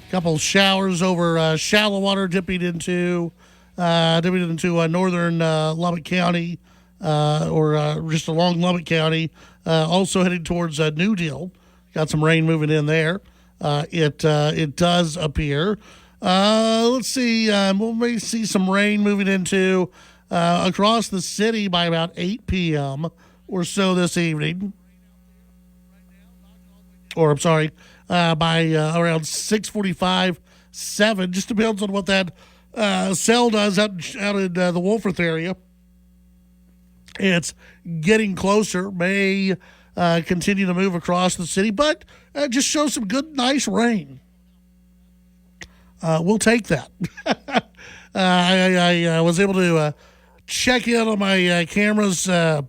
a couple showers over shallow water dipping into northern Lubbock County or just along Lubbock County. Also heading towards New Deal. Got some rain moving in there. It does appear. Let's see. We may see some rain moving into across the city by about 8 p.m. or so this evening. Or, I'm sorry, by around 6:45, 7. Just depends on what that cell does out in the Wolforth area. It's getting closer. May continue to move across the city, but just show some good, nice rain. We'll take that. I was able to check in on my cameras at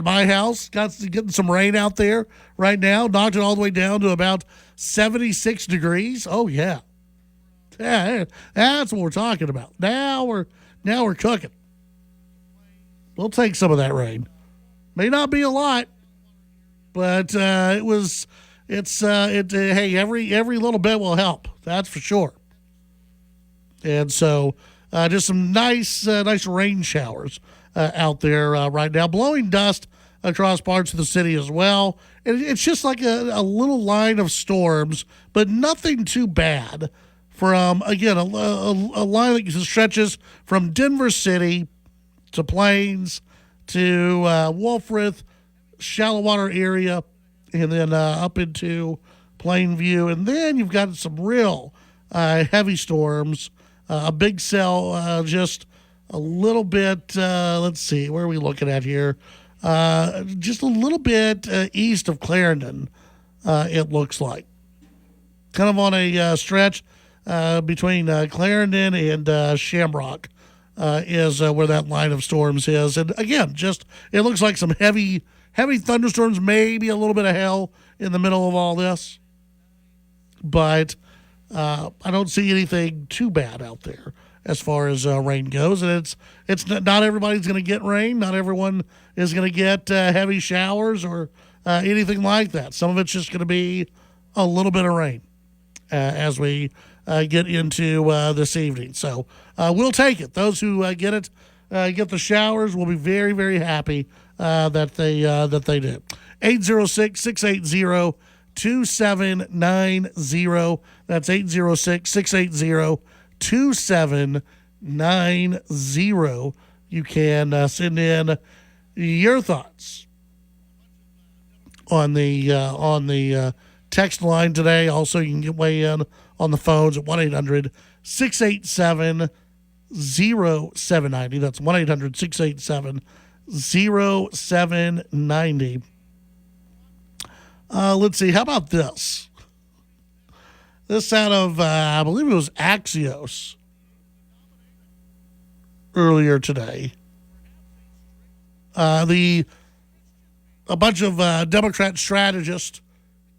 my house. Getting some rain out there right now. Knocked it all the way down to about 76 degrees. Oh, yeah. Yeah, that's what we're talking about. Now we're cooking. We'll take some of that rain. May not be a lot, but hey, every little bit will help. That's for sure. And so just some nice rain showers out there right now, blowing dust across parts of the city as well. And it's just like a little line of storms, but nothing too bad. From, again, a line that stretches from Denver City to Plains to Wolforth, shallow water area, and then up into Plainview. And then you've got some real heavy storms. A big cell, just a little bit, let's see, where are we looking at here? Just a little bit east of Clarendon, it looks like. Kind of on a stretch between Clarendon and Shamrock is where that line of storms is. And again, it looks like some heavy thunderstorms, maybe a little bit of hail in the middle of all this. But I don't see anything too bad out there as far as rain goes. And it's not everybody's going to get rain. Not everyone is going to get heavy showers or anything like that. Some of it's just going to be a little bit of rain as we get into this evening. So we'll take it. Those who get the showers will be very, very happy that they do. 806-680-2790. That's 806-680-2790. You can send in your thoughts on the text line today. Also, you can weigh in on the phones at 1-800-687-0790. That's 1-800-687-0790. Let's see. How about this? This out of, I believe it was Axios earlier today. A bunch of Democrat strategists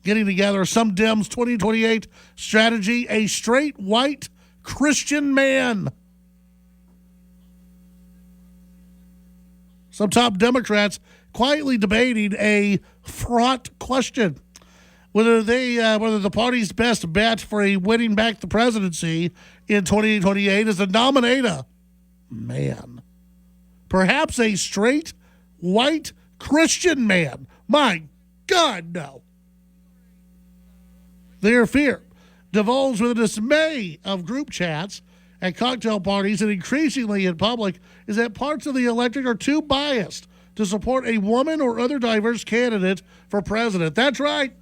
getting together, some Dems 2028 strategy, a straight white Christian man. Some top Democrats quietly debating a fraught question. Whether the party's best bet for a winning back the presidency in 2028 is to nominate a man. Perhaps a straight white Christian man. My God, no. Their fear divulged with the dismay of group chats at cocktail parties and increasingly in public is that parts of the electorate are too biased to support a woman or other diverse candidate for president. That's right.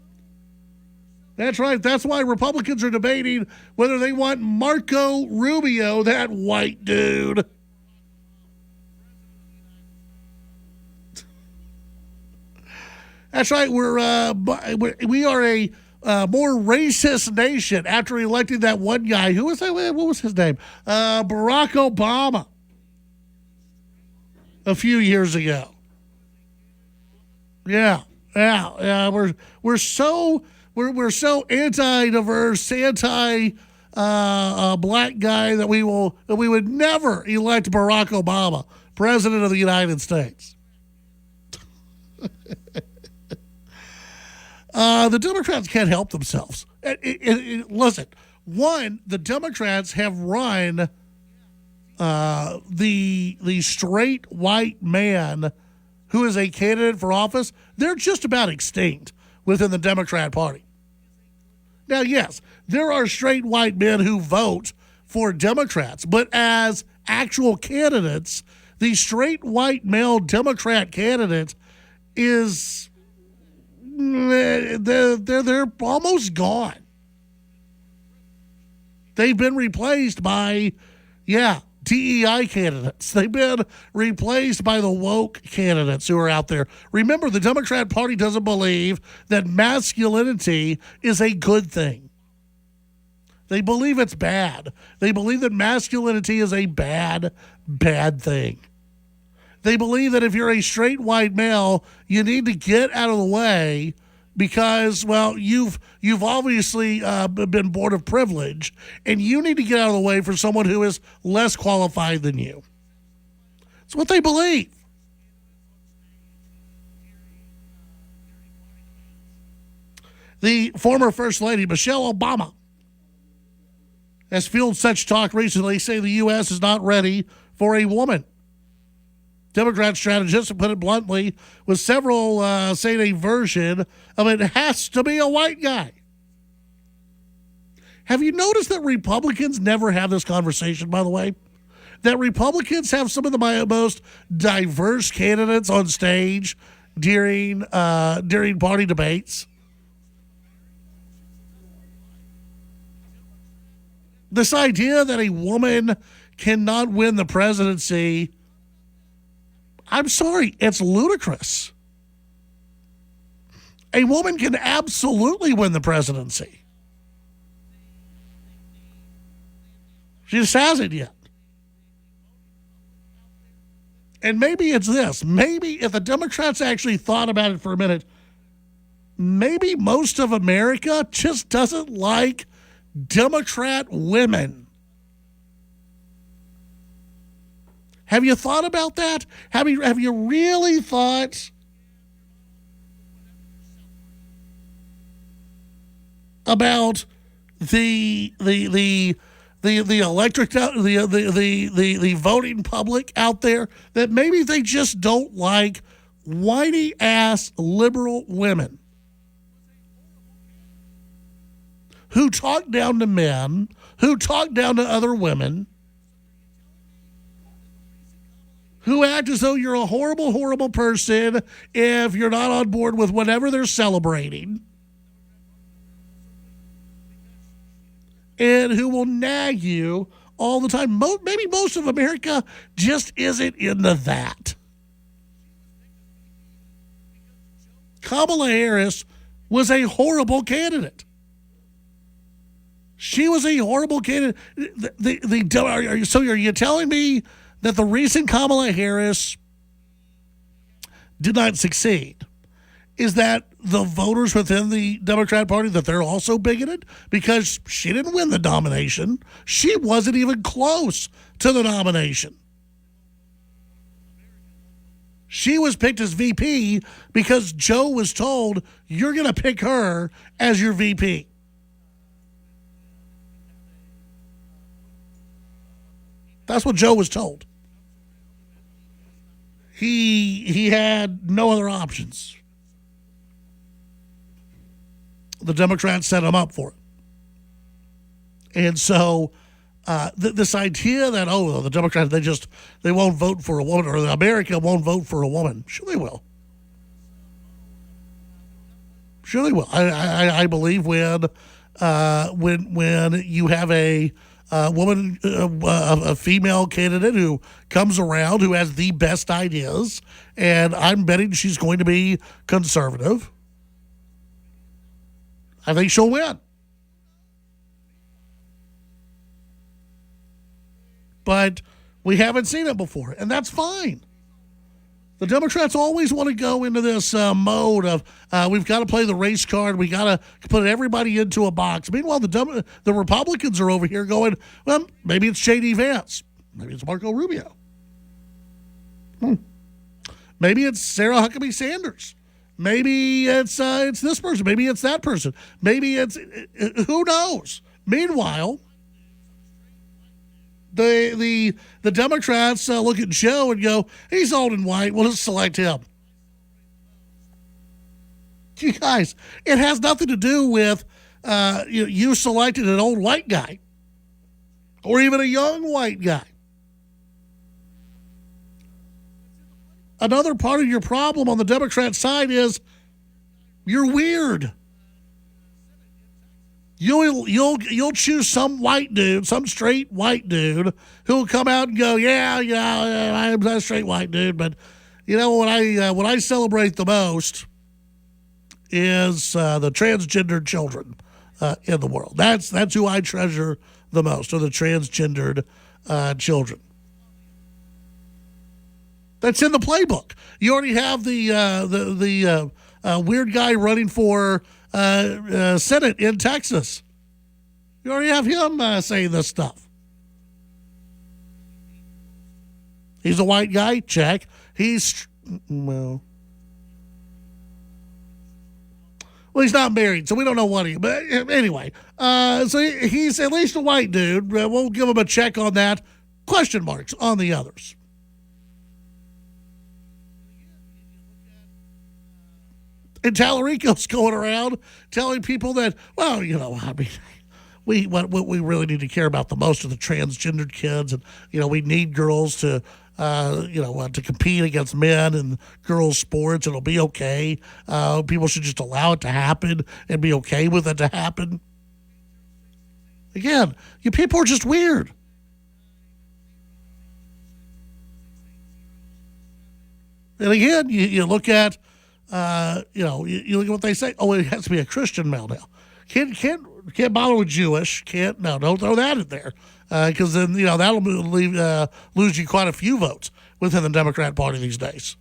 That's right. That's why Republicans are debating whether they want Marco Rubio, that white dude. That's right. We are a more racist nation after electing that one guy. Who was that? What was his name? Barack Obama. A few years ago. Yeah. We're so anti-diverse, anti-black guy that we would never elect Barack Obama, president of the United States. The Democrats can't help themselves. Listen, one, the Democrats have run the straight white man who is a candidate for office. They're just about extinct within the Democrat Party. Now, yes, there are straight white men who vote for Democrats, but as actual candidates, the straight white male Democrat candidate is they're almost gone. They've been replaced by, DEI candidates. They've been replaced by the woke candidates who are out there. Remember, the Democrat Party doesn't believe that masculinity is a good thing. They believe it's bad. They believe that masculinity is a bad thing. They believe that if you're a straight white male, you need to get out of the way because, well, you've obviously been born of privilege, and you need to get out of the way for someone who is less qualified than you. It's what they believe. The former First Lady, Michelle Obama, has fueled such talk recently, saying the U.S. is not ready for a woman. Democrat strategists, to put it bluntly, with several saying a version of it has to be a white guy. Have you noticed that Republicans never have this conversation, by the way? That Republicans have some of the most diverse candidates on stage during party debates? This idea that a woman cannot win the presidency, I'm sorry, it's ludicrous. A woman can absolutely win the presidency. She just hasn't yet. And maybe it's this. Maybe if the Democrats actually thought about it for a minute, maybe most of America just doesn't like Democrat women. Have you thought about that? Have you really thought about the electric the voting public out there, that maybe they just don't like whitey ass liberal women who talk down to men, who talk down to other women, who act as though you're a horrible, horrible person if you're not on board with whatever they're celebrating, and who will nag you all the time. Maybe most of America just isn't into that. Kamala Harris was a horrible candidate. She was a horrible candidate. So are you telling me that the reason Kamala Harris did not succeed is that the voters within the Democrat Party, that they're also bigoted? Because she didn't win the nomination. She wasn't even close to the nomination. She was picked as VP because Joe was told, you're going to pick her as your VP. That's what Joe was told. He had no other options. The Democrats set him up for it. And so this idea that, the Democrats, they won't vote for a woman, or America won't vote for a woman. Sure they will. Sure they will. I believe when you have a woman, a female candidate who comes around, who has the best ideas, and I'm betting she's going to be conservative, I think she'll win. But we haven't seen it before, and that's fine. The Democrats always want to go into this mode of we've got to play the race card. We got to put everybody into a box. Meanwhile, the Republicans are over here going, well, maybe it's J.D. Vance. Maybe it's Marco Rubio. Maybe it's Sarah Huckabee Sanders. Maybe it's this person. Maybe it's that person. Maybe it's who knows. Meanwhile, the Democrats look at Joe and go, he's old and white. We'll just select him. You guys, it has nothing to do with you selected an old white guy or even a young white guy. Another part of your problem on the Democrat side you're weird. You'll choose some white dude, some straight white dude who'll come out and go, yeah, I'm a straight white dude, but what I celebrate the most is the transgendered children in the world. That's who I treasure the most, are the transgendered children. That's in the playbook. You already have the weird guy running for Senate in Texas. You already have him saying this stuff. He's a white guy, check. He's he's not married, so we don't know what he. But anyway, so he's at least a white dude. We'll give him a check on that. Question marks on the others. And Tallarico's going around telling people that, what we really need to care about the most are the transgendered kids, and we need girls to to compete against men in girls' sports. It'll be okay. People should just allow it to happen and be okay with it to happen. Again, you people are just weird. And again, you look at. You look at what they say. Oh, it has to be a Christian male now. Can't bother with Jewish. Don't throw that in there, because then that'll lose you quite a few votes within the Democrat Party these days.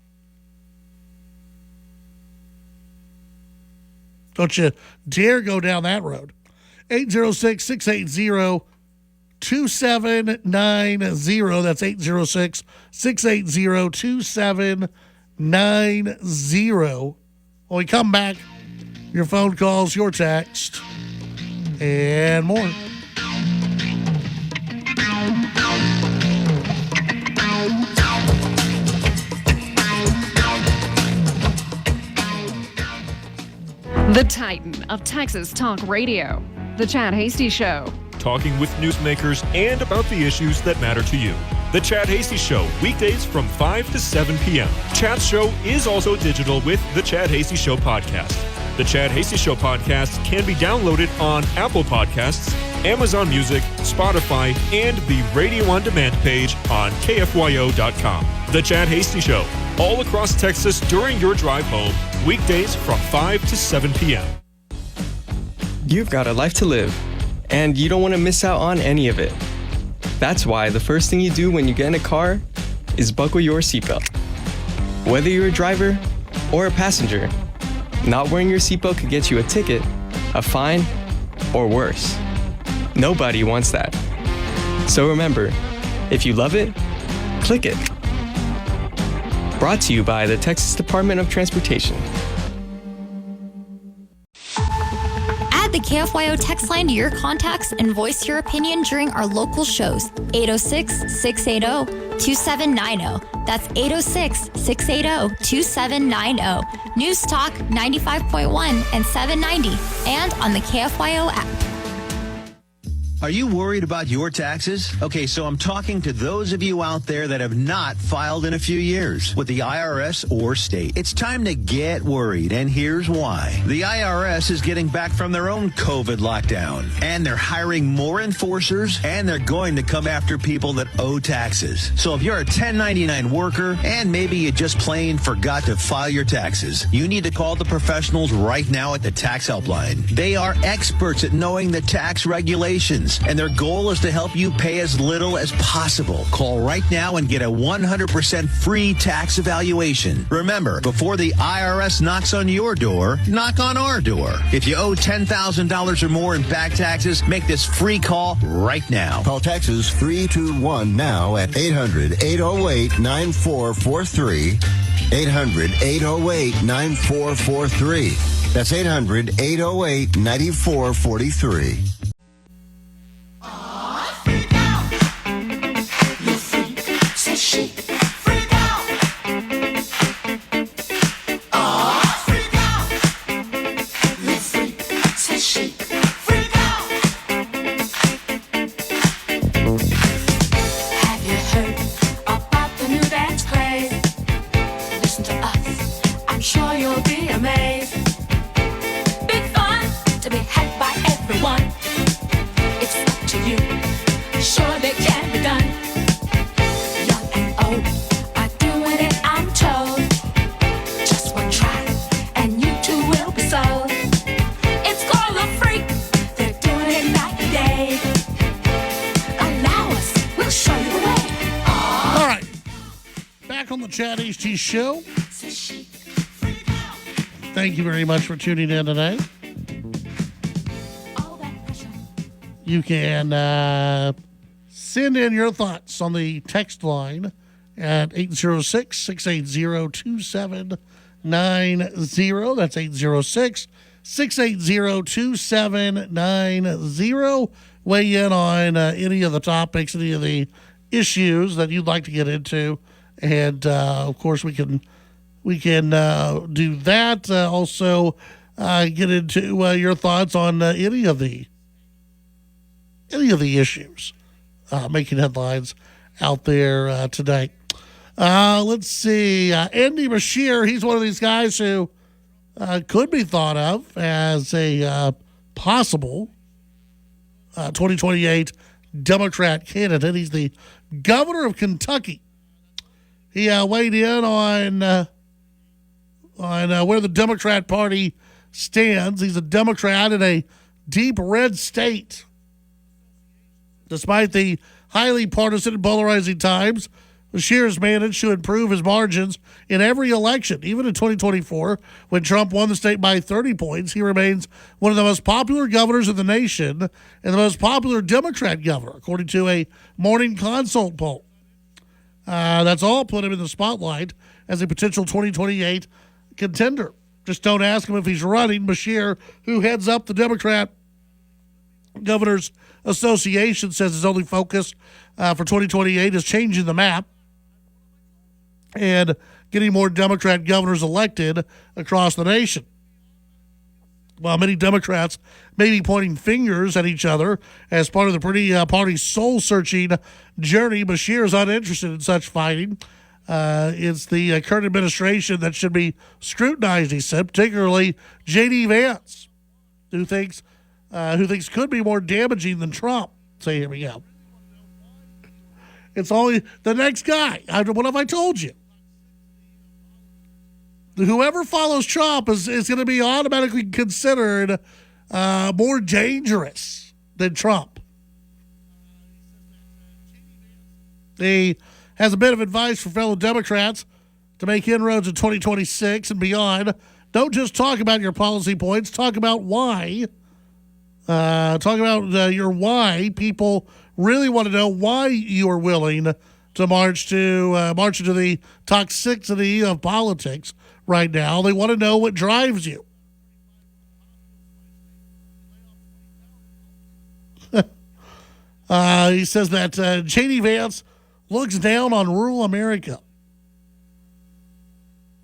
Don't you dare go down that road. 806-680-2790. That's 806-680-2790. When we come back, your phone calls, your text, and more. The Titan of Texas Talk Radio, The Chad Hasty Show. Talking with newsmakers and about the issues that matter to you. The Chad Hasty Show, weekdays from 5 to 7 p.m. Chad's show is also digital with the Chad Hasty Show podcast. The Chad Hasty Show podcast can be downloaded on Apple Podcasts, Amazon Music, Spotify, and the Radio On Demand page on KFYO.com. The Chad Hasty Show, all across Texas during your drive home, weekdays from 5 to 7 p.m. You've got a life to live, and you don't want to miss out on any of it. That's why the first thing you do when you get in a car is buckle your seatbelt. Whether you're a driver or a passenger, not wearing your seatbelt could get you a ticket, a fine, or worse. Nobody wants that. So remember, if you love it, click it. Brought to you by the Texas Department of Transportation. Add the KFYO text line to your contacts and voice your opinion during our local shows. 806-680-2790. That's 806-680-2790. News Talk 95.1 and 790. And on the KFYO app. Are you worried about your taxes? Okay, so I'm talking to those of you out there that have not filed in a few years with the IRS or state. It's time to get worried, and here's why. The IRS is getting back from their own COVID lockdown, and they're hiring more enforcers, and they're going to come after people that owe taxes. So if you're a 1099 worker, and maybe you just plain forgot to file your taxes, you need to call the professionals right now at the Tax Helpline. They are experts at knowing the tax regulations. funds, and their goal is to help you pay as little as possible. Call right now and get a 100% free tax evaluation. Remember, before the IRS knocks on your door, knock on our door. If you owe $10,000 or more in back taxes, make this free call right now. Call Texas 321 now at 800-808-9443. 800-808-9443. That's 800-808-9443. Chad Hasty Show. Thank you very much for tuning in today. You can send in your thoughts on the text line at 806-680-2790. That's 806-680-2790. Weigh in on any of the topics, any of the issues that you'd like to get into. And, of course, we can do that. Also, get into your thoughts on any of the issues making headlines out there today. Let's see. Andy Beshear, he's one of these guys who could be thought of as a possible 2028 Democrat candidate. He's the governor of Kentucky. He weighed in on where the Democrat Party stands. He's a Democrat in a deep red state. Despite the highly partisan and polarizing times, Beshear has managed to improve his margins in every election. Even in 2024, when Trump won the state by 30 points, he remains one of the most popular governors in the nation and the most popular Democrat governor, according to a Morning Consult poll. That's all put him in the spotlight as a potential 2028 contender. Just don't ask him if he's running. Beshear, who heads up the Democrat Governors Association, says his only focus for 2028 is changing the map and getting more Democrat governors elected across the nation. While many Democrats may be pointing fingers at each other as part of the party's soul-searching journey, Beshear is uninterested in such fighting. It's the current administration that should be scrutinized, he said, particularly J.D. Vance, who thinks could be more damaging than Trump. So here we go. It's only the next guy. What have I told you? Whoever follows Trump is going to be automatically considered more dangerous than Trump. He has a bit of advice for fellow Democrats to make inroads in 2026 and beyond. Don't just talk about your policy points. Talk about why. Talk about your why. People really want to know why you are willing to march into the toxicity of politics right now. They want to know what drives you. He says that J.D. Vance looks down on rural America.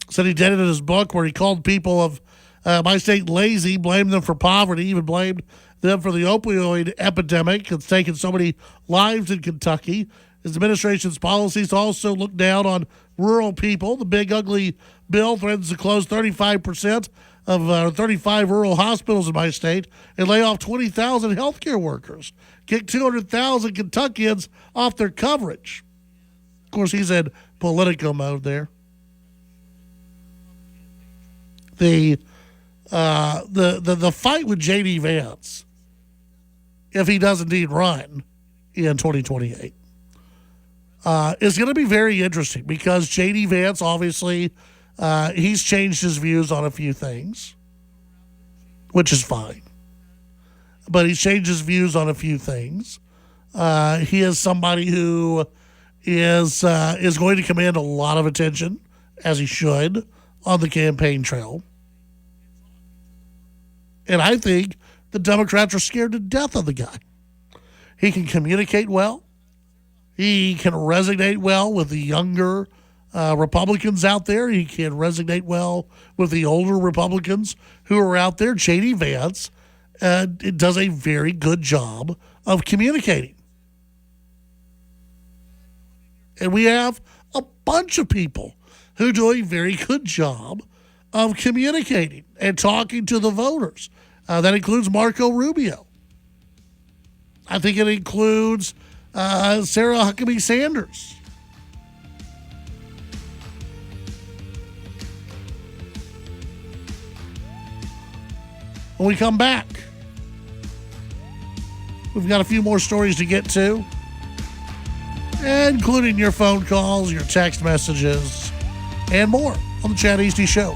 Said he did it in his book where he called people of my state lazy, blamed them for poverty, even blamed them for the opioid epidemic that's taken so many lives in Kentucky. His administration's policies also look down on rural people. The big, ugly bill threatens to close 35% of 35 rural hospitals in my state and lay off 20,000 healthcare workers, kick 200,000 Kentuckians off their coverage. Of course, he's in politico mode there. The fight with J.D. Vance if he does indeed run in 2028. Is going to be very interesting because J.D. Vance, obviously, he's changed his views on a few things, which is fine. But he's changed his views on a few things. He is somebody who is going to command a lot of attention, as he should, on the campaign trail. And I think the Democrats are scared to death of the guy. He can communicate well. He can resonate well with the younger Republicans out there. He can resonate well with the older Republicans who are out there. J.D. Vance does a very good job of communicating. And we have a bunch of people who do a very good job of communicating and talking to the voters. That includes Marco Rubio. I think it includes Sarah Huckabee Sanders. When we come back, we've got a few more stories to get to, including your phone calls, your text messages, and more on the Chad Hasty Show.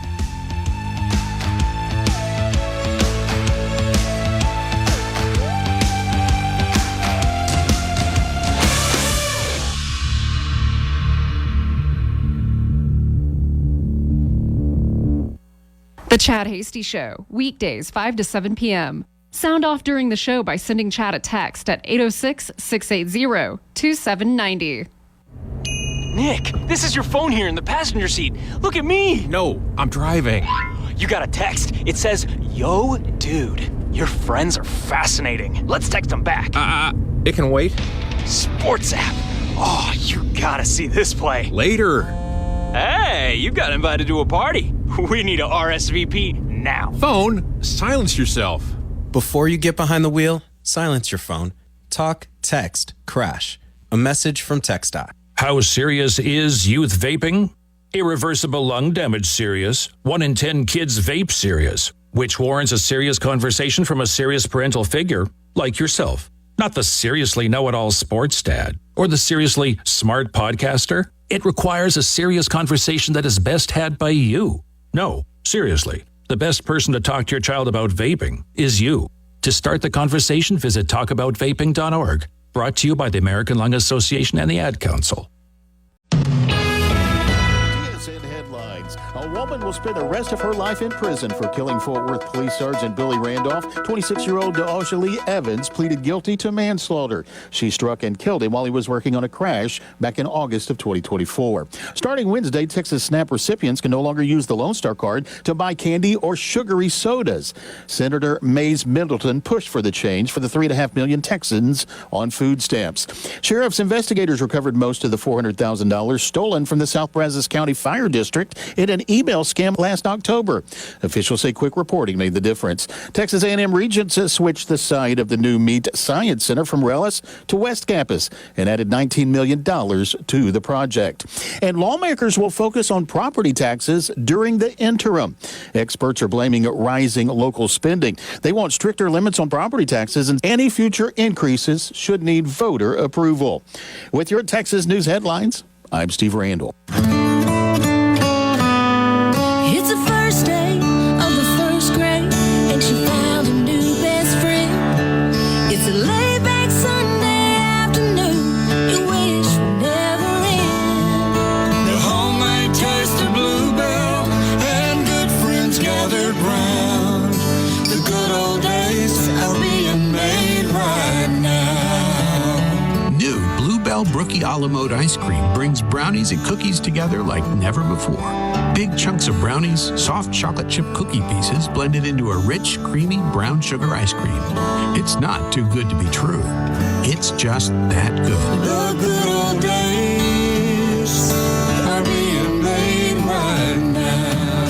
The Chad Hasty Show, weekdays 5 to 7 p.m. Sound off during the show by sending Chad a text at 806-680-2790. Nick, this is your phone here in the passenger seat. Look at me. No, I'm driving. You got a text. It says, "Yo, dude, your friends are fascinating." Let's text them back. It can wait. Sports app. Oh, you gotta see this play. Later. Hey, you got invited to a party. We need a RSVP now. Phone, silence yourself. Before you get behind the wheel, silence your phone. Talk, text, crash. A message from TxDOT. How serious is youth vaping? Irreversible lung damage serious. 1 in 10 kids vape serious, which warrants a serious conversation from a serious parental figure like yourself. Not the seriously know-it-all sports dad or the seriously smart podcaster. It requires a serious conversation that is best had by you. No, seriously, the best person to talk to your child about vaping is you. To start the conversation, visit talkaboutvaping.org. Brought to you by the American Lung Association and the Ad Council. A woman will spend the rest of her life in prison for killing Fort Worth Police Sergeant Billy Randolph. 26-year-old Deoshalee Evans pleaded guilty to manslaughter. She struck and killed him while he was working on a crash back in August of 2024. Starting Wednesday, Texas SNAP recipients can no longer use the Lone Star card to buy candy or sugary sodas. Senator Mays Middleton pushed for the change for the 3.5 million Texans on food stamps. Sheriff's investigators recovered most of the $400,000 stolen from the South Brazos County Fire District in an email scam last October. Officials say quick reporting made the difference. Texas A&M Regents switched the site of the new Meat Science Center from Rellis to West Campus and added $19 million to the project. And lawmakers will focus on property taxes during the interim. Experts are blaming rising local spending. They want stricter limits on property taxes, and any future increases should need voter approval. With your Texas news headlines, I'm Steve Randall. It's the first day of the first grade, and she found a new best friend. It's a laid-back Sunday afternoon, you wish would never end. The homemade taste of Bluebell, and good friends gathered round. The good old days are being made right now. New Bluebell Brookie a la mode ice cream brings brownies and cookies together like never before. Big chunks of brownies, soft chocolate chip cookie pieces blended into a rich, creamy brown sugar ice cream. It's not too good to be true. It's just that good. The good old days are being made right now.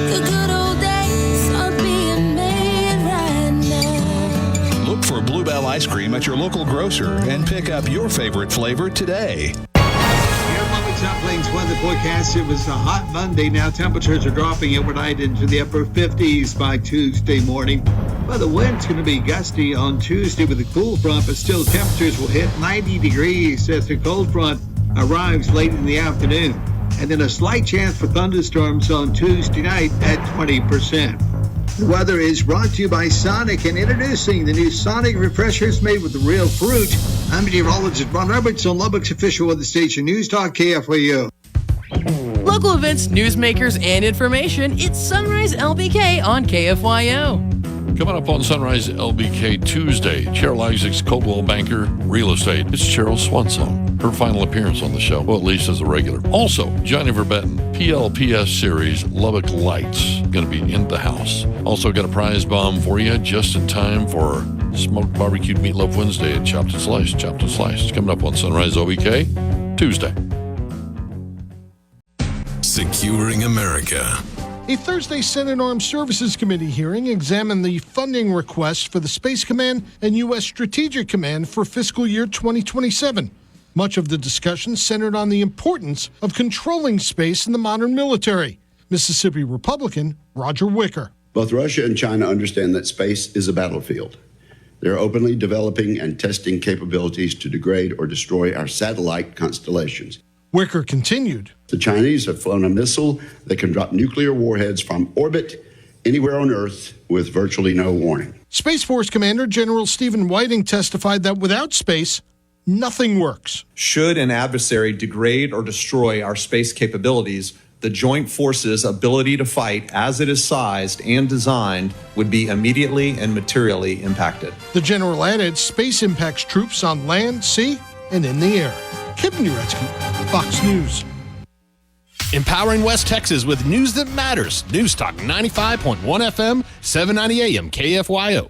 The good old days are being made right now. Look for Bluebell ice cream at your local grocer and pick up your favorite flavor today. Your Lubbock South Plains weather forecast. It was a hot Monday. Now temperatures are dropping overnight into the upper 50s by Tuesday morning. But the wind's going to be gusty on Tuesday with a cool front, but still temperatures will hit 90 degrees as the cold front arrives late in the afternoon. And then a slight chance for thunderstorms on Tuesday night at 20%. The weather is brought to you by Sonic and introducing the new Sonic Refreshers made with real fruit. I'm meteorologist Ron Roberts on Lubbock's official weather station, News Talk KFYO. Local events, newsmakers, and information. It's Sunrise LBK on KFYO. Coming up on Sunrise LBK Tuesday, Cheryl Isaac's Coldwell Banker Real Estate. It's Cheryl Swansong, her final appearance on the show, well, at least as a regular. Also, Johnny Verbetten, PLPS series Lubbock Lights, going to be in the house. Also got a prize bomb for you just in time for Smoked Barbecued Meatloaf Wednesday at Chopped and Sliced. Chopped and Sliced. It's coming up on Sunrise LBK Tuesday. Securing America. A Thursday Senate Armed Services Committee hearing examined the funding request for the Space Command and U.S. Strategic Command for fiscal year 2027. Much of the discussion centered on the importance of controlling space in the modern military. Mississippi Republican Roger Wicker. Both Russia and China understand that space is a battlefield. They're openly developing and testing capabilities to degrade or destroy our satellite constellations. Wicker continued. The Chinese have flown a missile that can drop nuclear warheads from orbit anywhere on Earth with virtually no warning. Space Force Commander General Stephen Whiting testified that without space, nothing works. Should an adversary degrade or destroy our space capabilities, the joint forces' ability to fight as it is sized and designed would be immediately and materially impacted. The general added space impacts troops on land, sea, and in the air. Kevin Uretsky, Fox News. Empowering West Texas with news that matters. News Talk 95.1 FM, 790 AM, KFYO.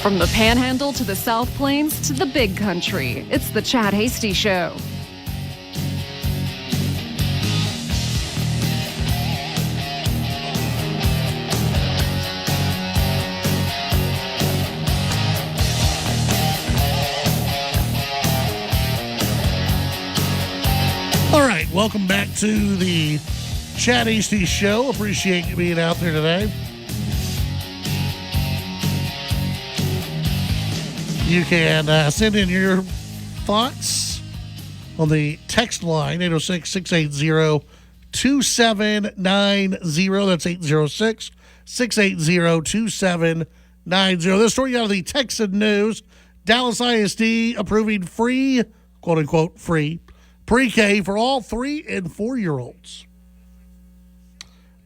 From the Panhandle to the South Plains to the Big Country, it's the Chad Hasty Show. All right, welcome back to the Chad Hasty Show. Appreciate you being out there today. You can send in your thoughts on the text line, 806-680-2790. That's 806-680-2790. This story out of the Texan News. Dallas ISD approving free, quote-unquote, free, pre-K for all 3- and 4-year-olds.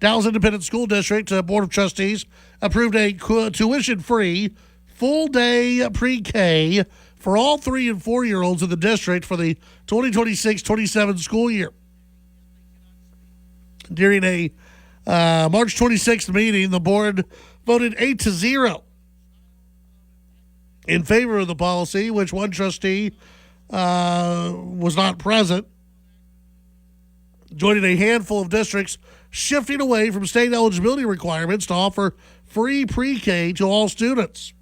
Dallas Independent School District Board of Trustees approved a tuition-free full-day pre-K for all 3- and 4-year-olds in the district for the 2026-27 school year. During a March 26th meeting, the board voted 8-0 in favor of the policy, which one trustee was not present, joining a handful of districts shifting away from state eligibility requirements to offer free pre-K to all students.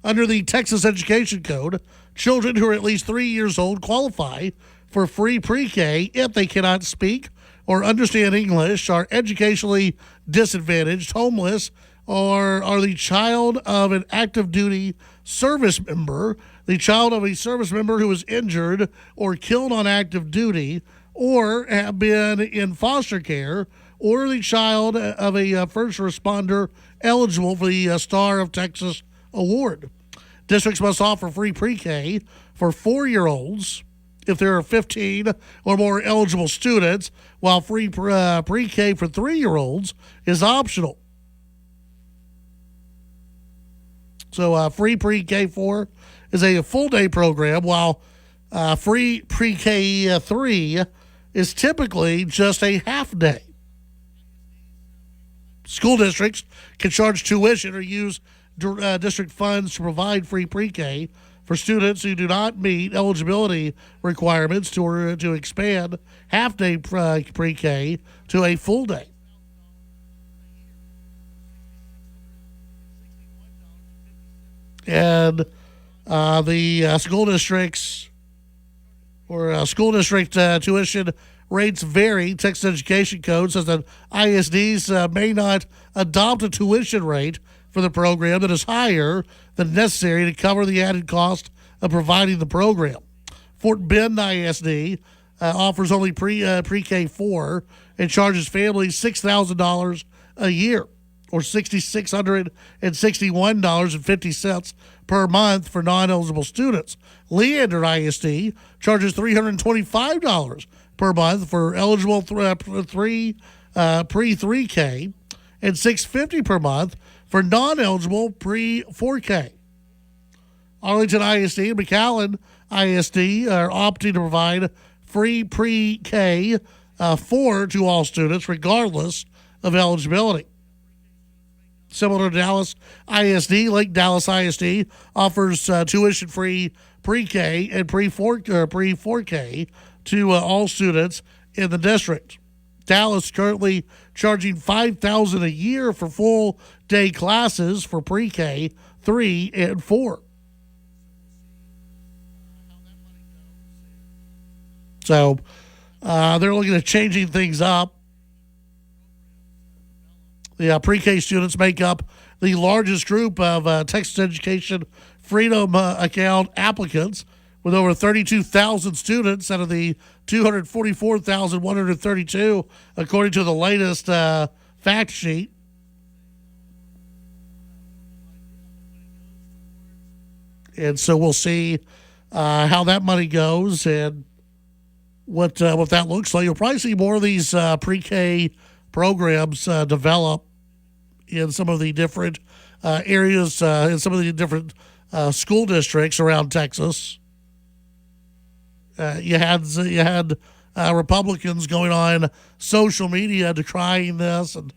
Under the Texas Education Code, children who are at least 3 years old qualify for free pre-K if they cannot speak or understand English, are educationally disadvantaged, homeless, or are the child of an active duty service member, the child of a service member who was injured or killed on active duty, or have been in foster care, or the child of a first responder eligible for the Star of Texas Award. Districts must offer free pre-K for 4-year-olds if there are 15 or more eligible students, while free pre-K for 3-year-olds is optional. So free pre-K 4 is a full-day program, while free pre-K 3 is typically just a half-day. School districts can charge tuition or use district funds to provide free pre-K for for students who do not meet eligibility requirements to expand half-day pre-K to a full day. And the school districts or school district tuition rates vary. Texas Education Code says that ISDs may not adopt a tuition rate for the program that is higher than necessary to cover the added cost of providing the program. Fort Bend ISD offers only pre-K 4 and charges families $6,000 a year, or $6,661.50 per month for non-eligible students. Leander ISD charges $325 per month for eligible pre-3K and $650 per month for non-eligible pre-4K. Arlington ISD and McAllen ISD are opting to provide free pre-K 4 to all students regardless of eligibility. Similar to Dallas ISD, Lake Dallas ISD offers tuition-free pre-K and pre-4K to all students in the district. Dallas currently charging $5,000 a year for full-day classes for pre-K 3 and 4. So they're looking at changing things up. The pre-K students make up the largest group of Texas Education Freedom Account applicants, with over 32,000 students out of the 244,132, according to the latest fact sheet. And so we'll see how that money goes and what that looks like. You'll probably see more of these pre-K programs develop in some of the different areas, in some of the different school districts around Texas. You had Republicans going on social media decrying this and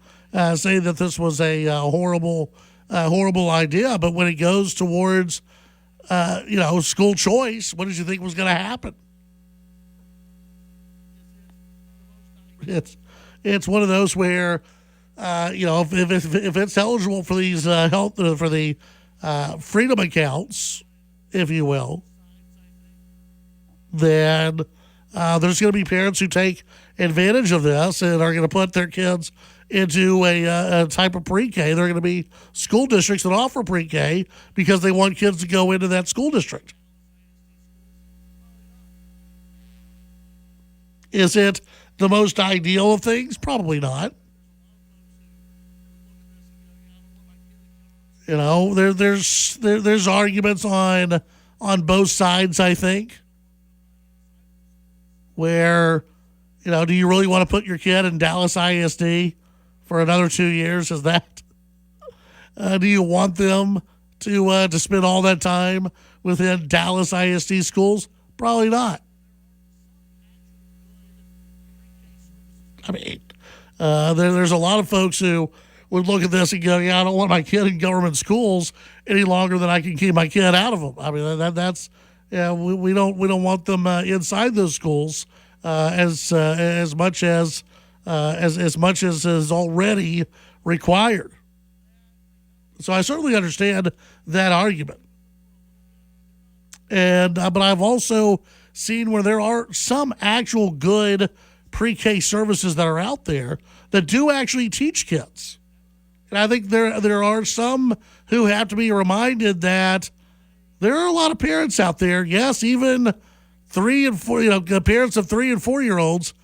saying that this was a horrible idea. But when it goes towards school choice, what did you think was going to happen? It's one of those where if it's eligible for these for the freedom accounts, if you will, then there's going to be parents who take advantage of this and are going to put their kids into a type of pre-K. They're going to be school districts that offer pre-K because they want kids to go into that school district. Is it the most ideal of things? Probably not. You know, there's arguments on both sides, I think, where, do you really want to put your kid in Dallas ISD for another 2 years? Is that, do you want them to spend all that time within Dallas ISD schools? Probably not. I mean, there's a lot of folks who would look at this and go, I don't want my kid in government schools any longer than I can keep my kid out of them. I mean, that's we don't want them inside those schools as much as is already required. So I certainly understand that argument. And but I've also seen where there are some actual good pre-K services that are out there that do actually teach kids. And I think there are some who have to be reminded that there are a lot of parents out there, yes, even 3 and 4, parents of 3 and 4 year olds,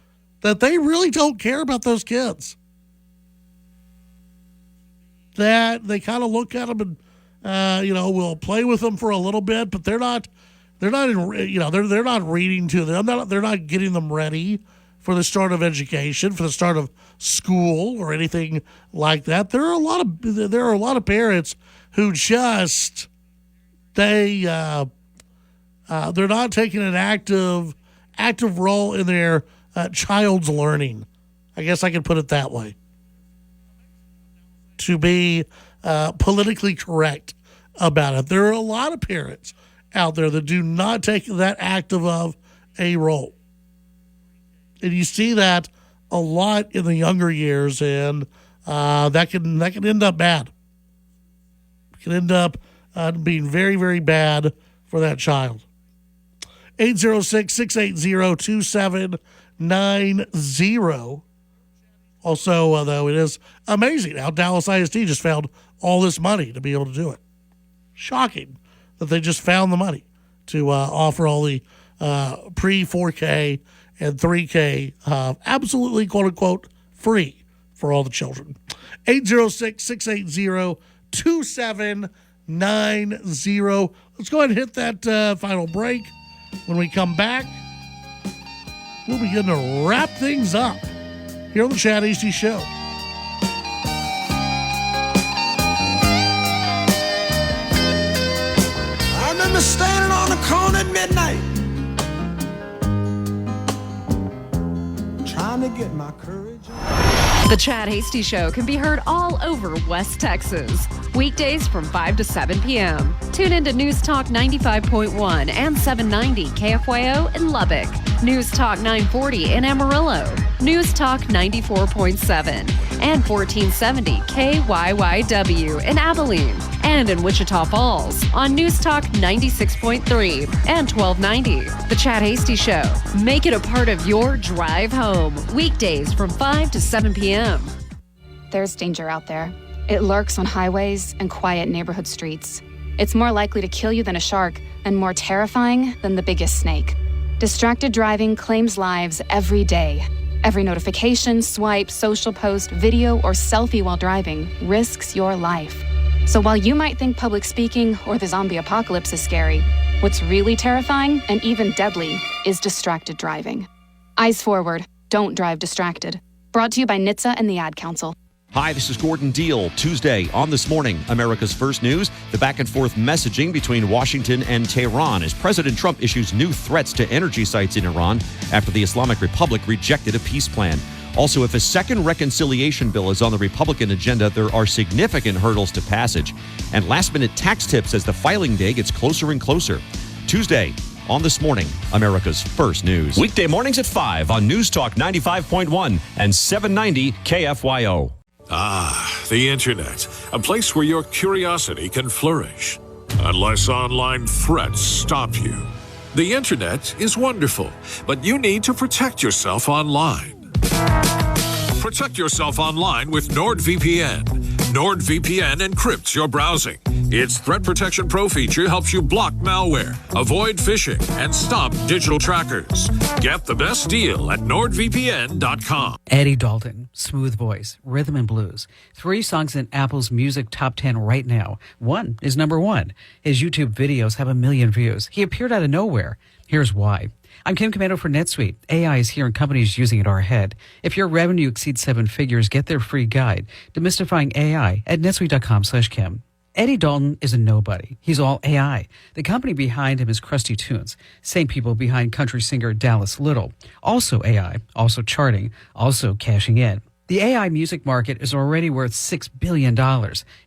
that they really don't care about those kids. That they kind of look at them and will play with them for a little bit, but they're not reading to them. They're not getting them ready for the start of education, for the start of school or anything like that. There are a lot of parents who just they're not taking an active role in their child's learning. I guess I can put it that way. To be politically correct about it, there are a lot of parents out there that do not take that active of a role. And you see that a lot in the younger years, and that can end up bad. It can end up being very, very bad for that child. 806-680-2790. Also, though, it is amazing how Dallas ISD just found all this money to be able to do it. Shocking that they just found the money to offer all the pre-4K and 3K absolutely, quote-unquote, free for all the children. 806-680-2790. Let's go ahead and hit that final break. When we come back, we'll begin to wrap things up here on the Chad Hasty Show. I remember standing on the corner at midnight, trying to get my courage up. The Chad Hasty Show can be heard all over West Texas. Weekdays from 5 to 7 p.m. Tune into News Talk 95.1 and 790 KFYO in Lubbock. News Talk 940 in Amarillo. News Talk 94.7 and 1470 KYYW in Abilene. And in Wichita Falls on News Talk 96.3 and 1290. The Chad Hasty Show. Make it a part of your drive home. Weekdays from 5 to 7 p.m. There's danger out there. It lurks on highways and quiet neighborhood streets. It's more likely to kill you than a shark and more terrifying than the biggest snake. Distracted driving claims lives every day. Every notification, swipe, social post, video, or selfie while driving risks your life. So while you might think public speaking or the zombie apocalypse is scary, what's really terrifying and even deadly is distracted driving. Eyes forward, don't drive distracted. Brought to you by NHTSA and the Ad Council. Hi, this is Gordon Deal. Tuesday on This Morning, America's First News, the back-and-forth messaging between Washington and Tehran as President Trump issues new threats to energy sites in Iran after the Islamic Republic rejected a peace plan. Also, if a second reconciliation bill is on the Republican agenda, there are significant hurdles to passage. And last-minute tax tips as the filing day gets closer and closer. Tuesday on This Morning, America's First News. Weekday mornings at 5 on News Talk 95.1 and 790 KFYO. Ah, the Internet, a place where your curiosity can flourish, unless online threats stop you. The Internet is wonderful, but you need to protect yourself online. Protect yourself online with NordVPN. NordVPN encrypts your browsing. Its Threat Protection Pro feature helps you block malware, avoid phishing, and stop digital trackers. Get the best deal at NordVPN.com. Eddie Dalton, smooth voice, rhythm and blues. 3 songs in Apple's Music Top 10 right now. One is number 1. His YouTube videos have 1 million views. He appeared out of nowhere. Here's why. I'm Kim Commando for NetSuite. AI is here and companies using it are ahead. If your revenue exceeds 7 figures, get their free guide, Demystifying AI, at netsuite.com/Kim. Eddie Dalton is a nobody. He's all AI. The company behind him is Krusty Tunes. Same people behind country singer Dallas Little. Also AI, also charting, also cashing in. The AI music market is already worth $6 billion,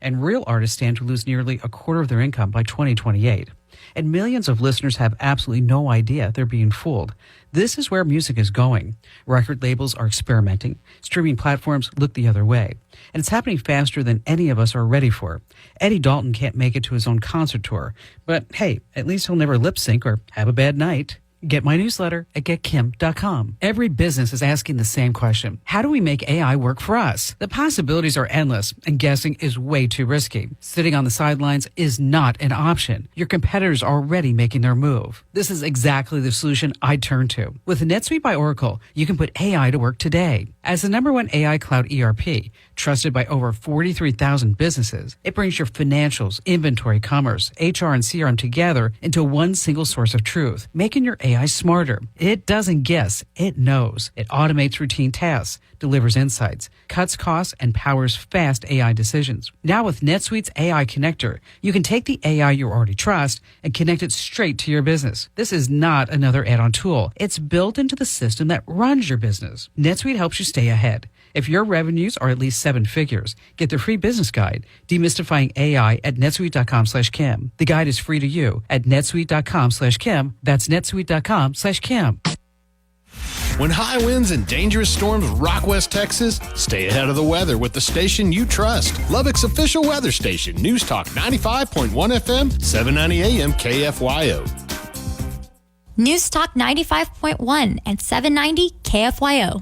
and real artists stand to lose nearly a quarter of their income by 2028. And millions of listeners have absolutely no idea they're being fooled. This is where music is going. Record labels are experimenting. Streaming platforms look the other way. And it's happening faster than any of us are ready for. Eddie Dalton can't make it to his own concert tour. But hey, at least he'll never lip sync or have a bad night. Get my newsletter at getkim.com. Every business is asking the same question. How do we make AI work for us? The possibilities are endless, and guessing is way too risky. Sitting on the sidelines is not an option. Your competitors are already making their move. This is exactly the solution I turn to. With NetSuite by Oracle, you can put AI to work today. As the #1 AI cloud ERP, trusted by over 43,000 businesses, it brings your financials, inventory, commerce, HR, and CRM together into one single source of truth, making your AI smarter. It doesn't guess, it knows. It automates routine tasks, delivers insights, cuts costs, and powers fast AI decisions. Now with NetSuite's AI connector, you can take the AI you already trust and connect it straight to your business. This is not another add-on tool. It's built into the system that runs your business. NetSuite helps you stay ahead. If your revenues are at least 7 figures, get the free business guide, Demystifying AI, at netsuite.com/Kim. The guide is free to you at netsuite.com/Kim. That's netsuite.com/Kim. When high winds and dangerous storms rock West Texas, stay ahead of the weather with the station you trust. Lubbock's official weather station, News Talk 95.1 FM, 790 AM KFYO. News Talk 95.1 and 790 KFYO.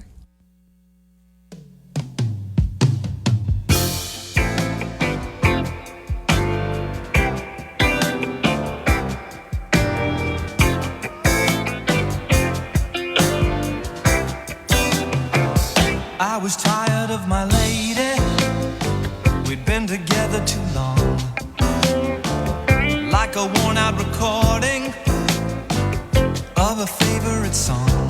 I was tired of my lady. We'd been together too long. Like a worn out recording of a favorite song.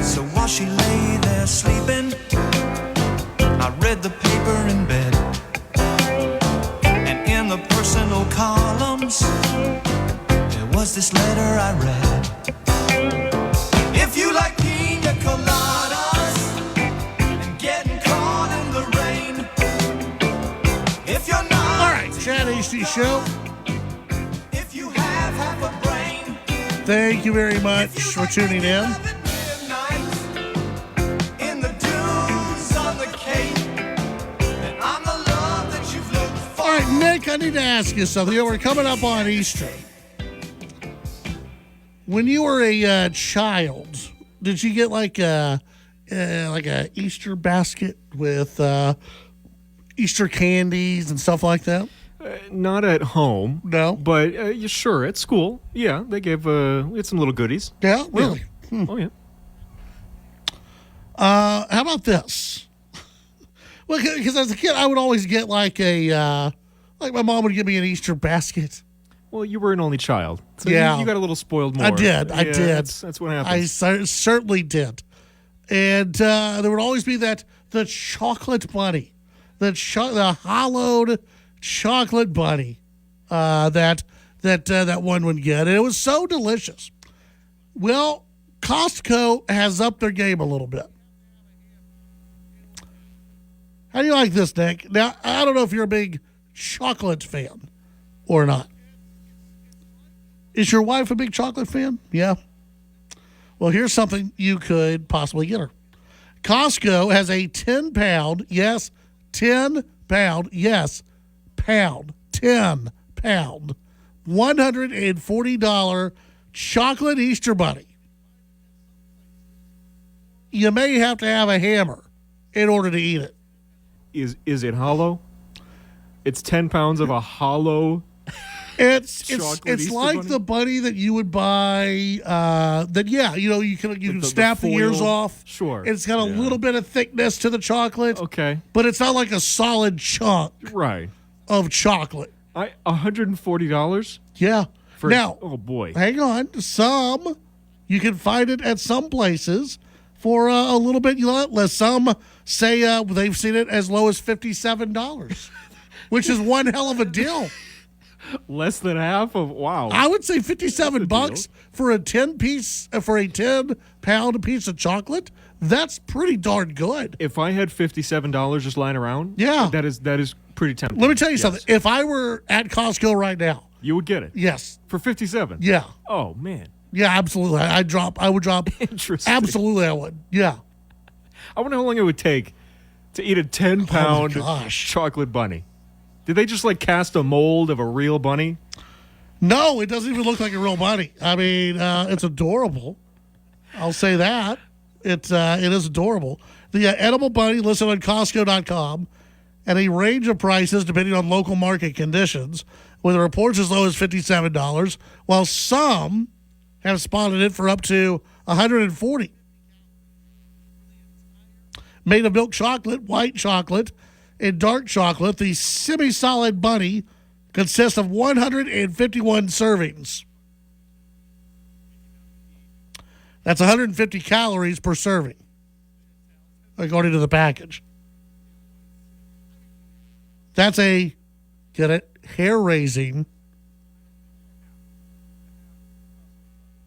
So while she lay there sleeping, I read the paper in bed. And in the personal columns, there was this letter I read. If you like pina coladas and getting caught in the rain, if you're not. All right, Chad Hasty Show. If you have half a brain. Thank you very much for tuning in. In the dunes on the Cape, and I'm the love that you've looked for. All right, Nick, I need to ask you something. We're coming up on Easter. When you were a child, did you get like a Easter basket with Easter candies and stuff like that? Not at home. No. But yeah, sure, at school. Yeah, they gave we had some little goodies. Yeah, really? Yeah. Oh, yeah. How about this? Well, because as a kid, I would always get like my mom would give me an Easter basket. Well, you were an only child. So yeah. You got a little spoiled more. I did. That's what happens. I certainly did. And there would always be the chocolate bunny, the hollowed chocolate bunny that one would get. And it was so delicious. Well, Costco has upped their game a little bit. How do you like this, Nick? Now, I don't know if you're a big chocolate fan or not. Is your wife a big chocolate fan? Yeah. Well, here's something you could possibly get her. Costco has a 10-pound, yes, 10-pound, yes, pound, 10-pound, $140 chocolate Easter bunny. You may have to have a hammer in order to eat it. Is it hollow? It's 10 pounds of a hollow. It's Easter like bunny? the bunny that you would buy. You can snap the ears off. Sure. It's got a little bit of thickness to the chocolate. Okay. But it's not like a solid chunk. Right. Of chocolate. $140. Yeah. Now, oh boy, hang on. You can find it at some places for a little bit less. Some say they've seen it as low as $57, which is one hell of a deal. Less than half of wow. I would say $57 for a 10-pound piece of chocolate. That's pretty darn good. If I had $57 just lying around, yeah, that is pretty tempting. Let me tell you something. If I were at Costco right now, you would get it. Yes, for $57. Yeah. Oh man. Yeah, absolutely. I would drop. Interesting. Absolutely, I would. Yeah. I wonder how long it would take to eat a 10-pound chocolate bunny. Did they just cast a mold of a real bunny? No, it doesn't even look like a real bunny. I mean, it's adorable. I'll say that. It is adorable. The edible bunny listed on Costco.com at a range of prices depending on local market conditions, with reports as low as $57, while some have spotted it for up to $140. Made of milk chocolate, white chocolate, and dark chocolate, the semi-solid bunny consists of 151 servings. That's 150 calories per serving, according to the package. That's hair-raising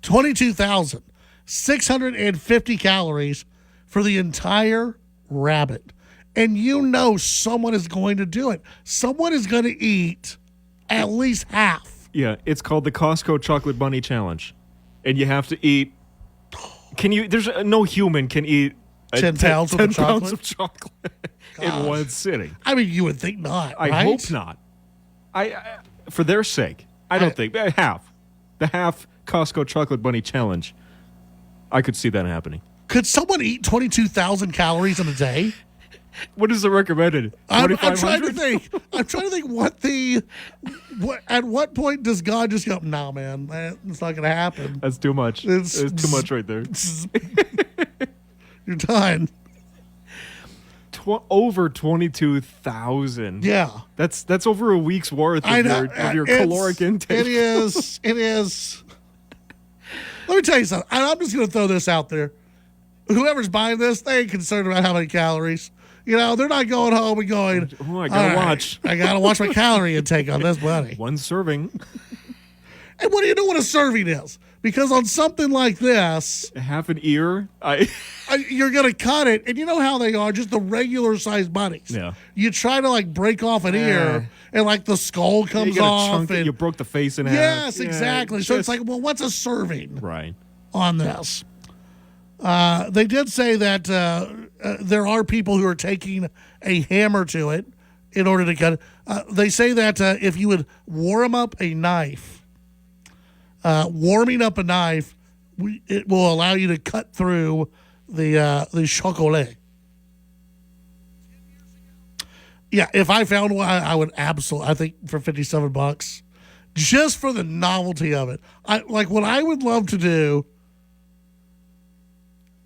22,650 calories for the entire rabbit. And you know someone is going to do it. Someone is going to eat at least half. Yeah, it's called the Costco Chocolate Bunny Challenge. And you have to eat... There's no human can eat 10 pounds of 10 chocolate? pounds of chocolate in one sitting. I mean, you would think not, I right? hope not. I for their sake, I don't think. Half. The half Costco Chocolate Bunny Challenge. I could see that happening. Could someone eat 22,000 calories in a day? What is the recommended? I'm trying to think. At what point does God just go, nah, man, it's not going to happen. That's too much. It's too much right there. You're done. Over 22,000. Yeah. That's over a week's worth of your caloric intake. It is. Let me tell you something. I'm just going to throw this out there. Whoever's buying this, they ain't concerned about how many calories. They're not going home and going, oh, I got to watch. I got to watch my calorie intake on this, buddy. One serving. And what do you know what a serving is? Because on something like this, half an ear, you're going to cut it. And you know how they are, just the regular sized bunnies. Yeah. You try to break off an ear and the skull comes off. And you broke the face in half. Yes, exactly. So it's what's a serving? Right. On this. They did say that there are people who are taking a hammer to it in order to cut it. They say that if you would warming up a knife, it will allow you to cut through the chocolat. Yeah, if I found one, I would absolutely. I think for $57, just for the novelty of it. What I would love to do.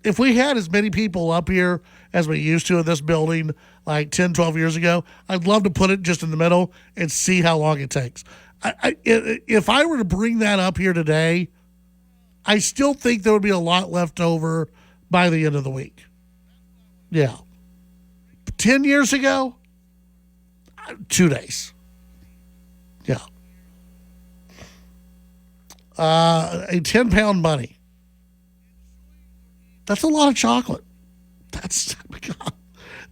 If we had as many people up here as we used to in this building 10, 12 years ago, I'd love to put it just in the middle and see how long it takes. If I were to bring that up here today, I still think there would be a lot left over by the end of the week. Yeah. 10 years ago, 2 days. Yeah. A 10-pound bunny. That's a lot of chocolate. That's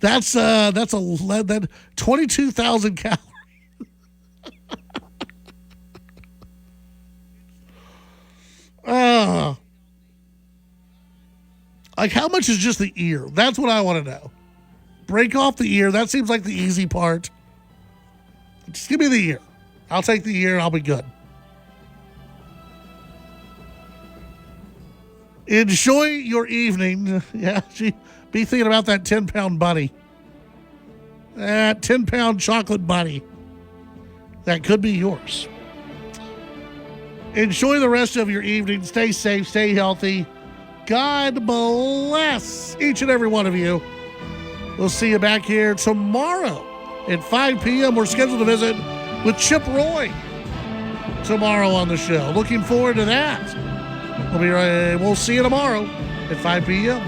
22,000 calories. How much is just the ear? That's what I want to know. Break off the ear. That seems like the easy part. Just give me the ear. I'll take the ear and I'll be good. Enjoy your evening. Yeah, be thinking about that 10-pound bunny. That 10-pound chocolate bunny. That could be yours. Enjoy the rest of your evening. Stay safe. Stay healthy. God bless each and every one of you. We'll see you back here tomorrow at 5 p.m. We're scheduled to visit with Chip Roy tomorrow on the show. Looking forward to that. We'll see you tomorrow at 5 p.m.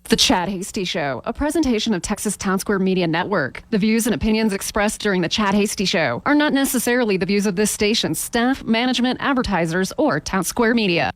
The Chad Hasty Show, a presentation of Texas Town Square Media Network. The views and opinions expressed during the Chad Hasty Show are not necessarily the views of this station's staff, management, advertisers, or Town Square Media.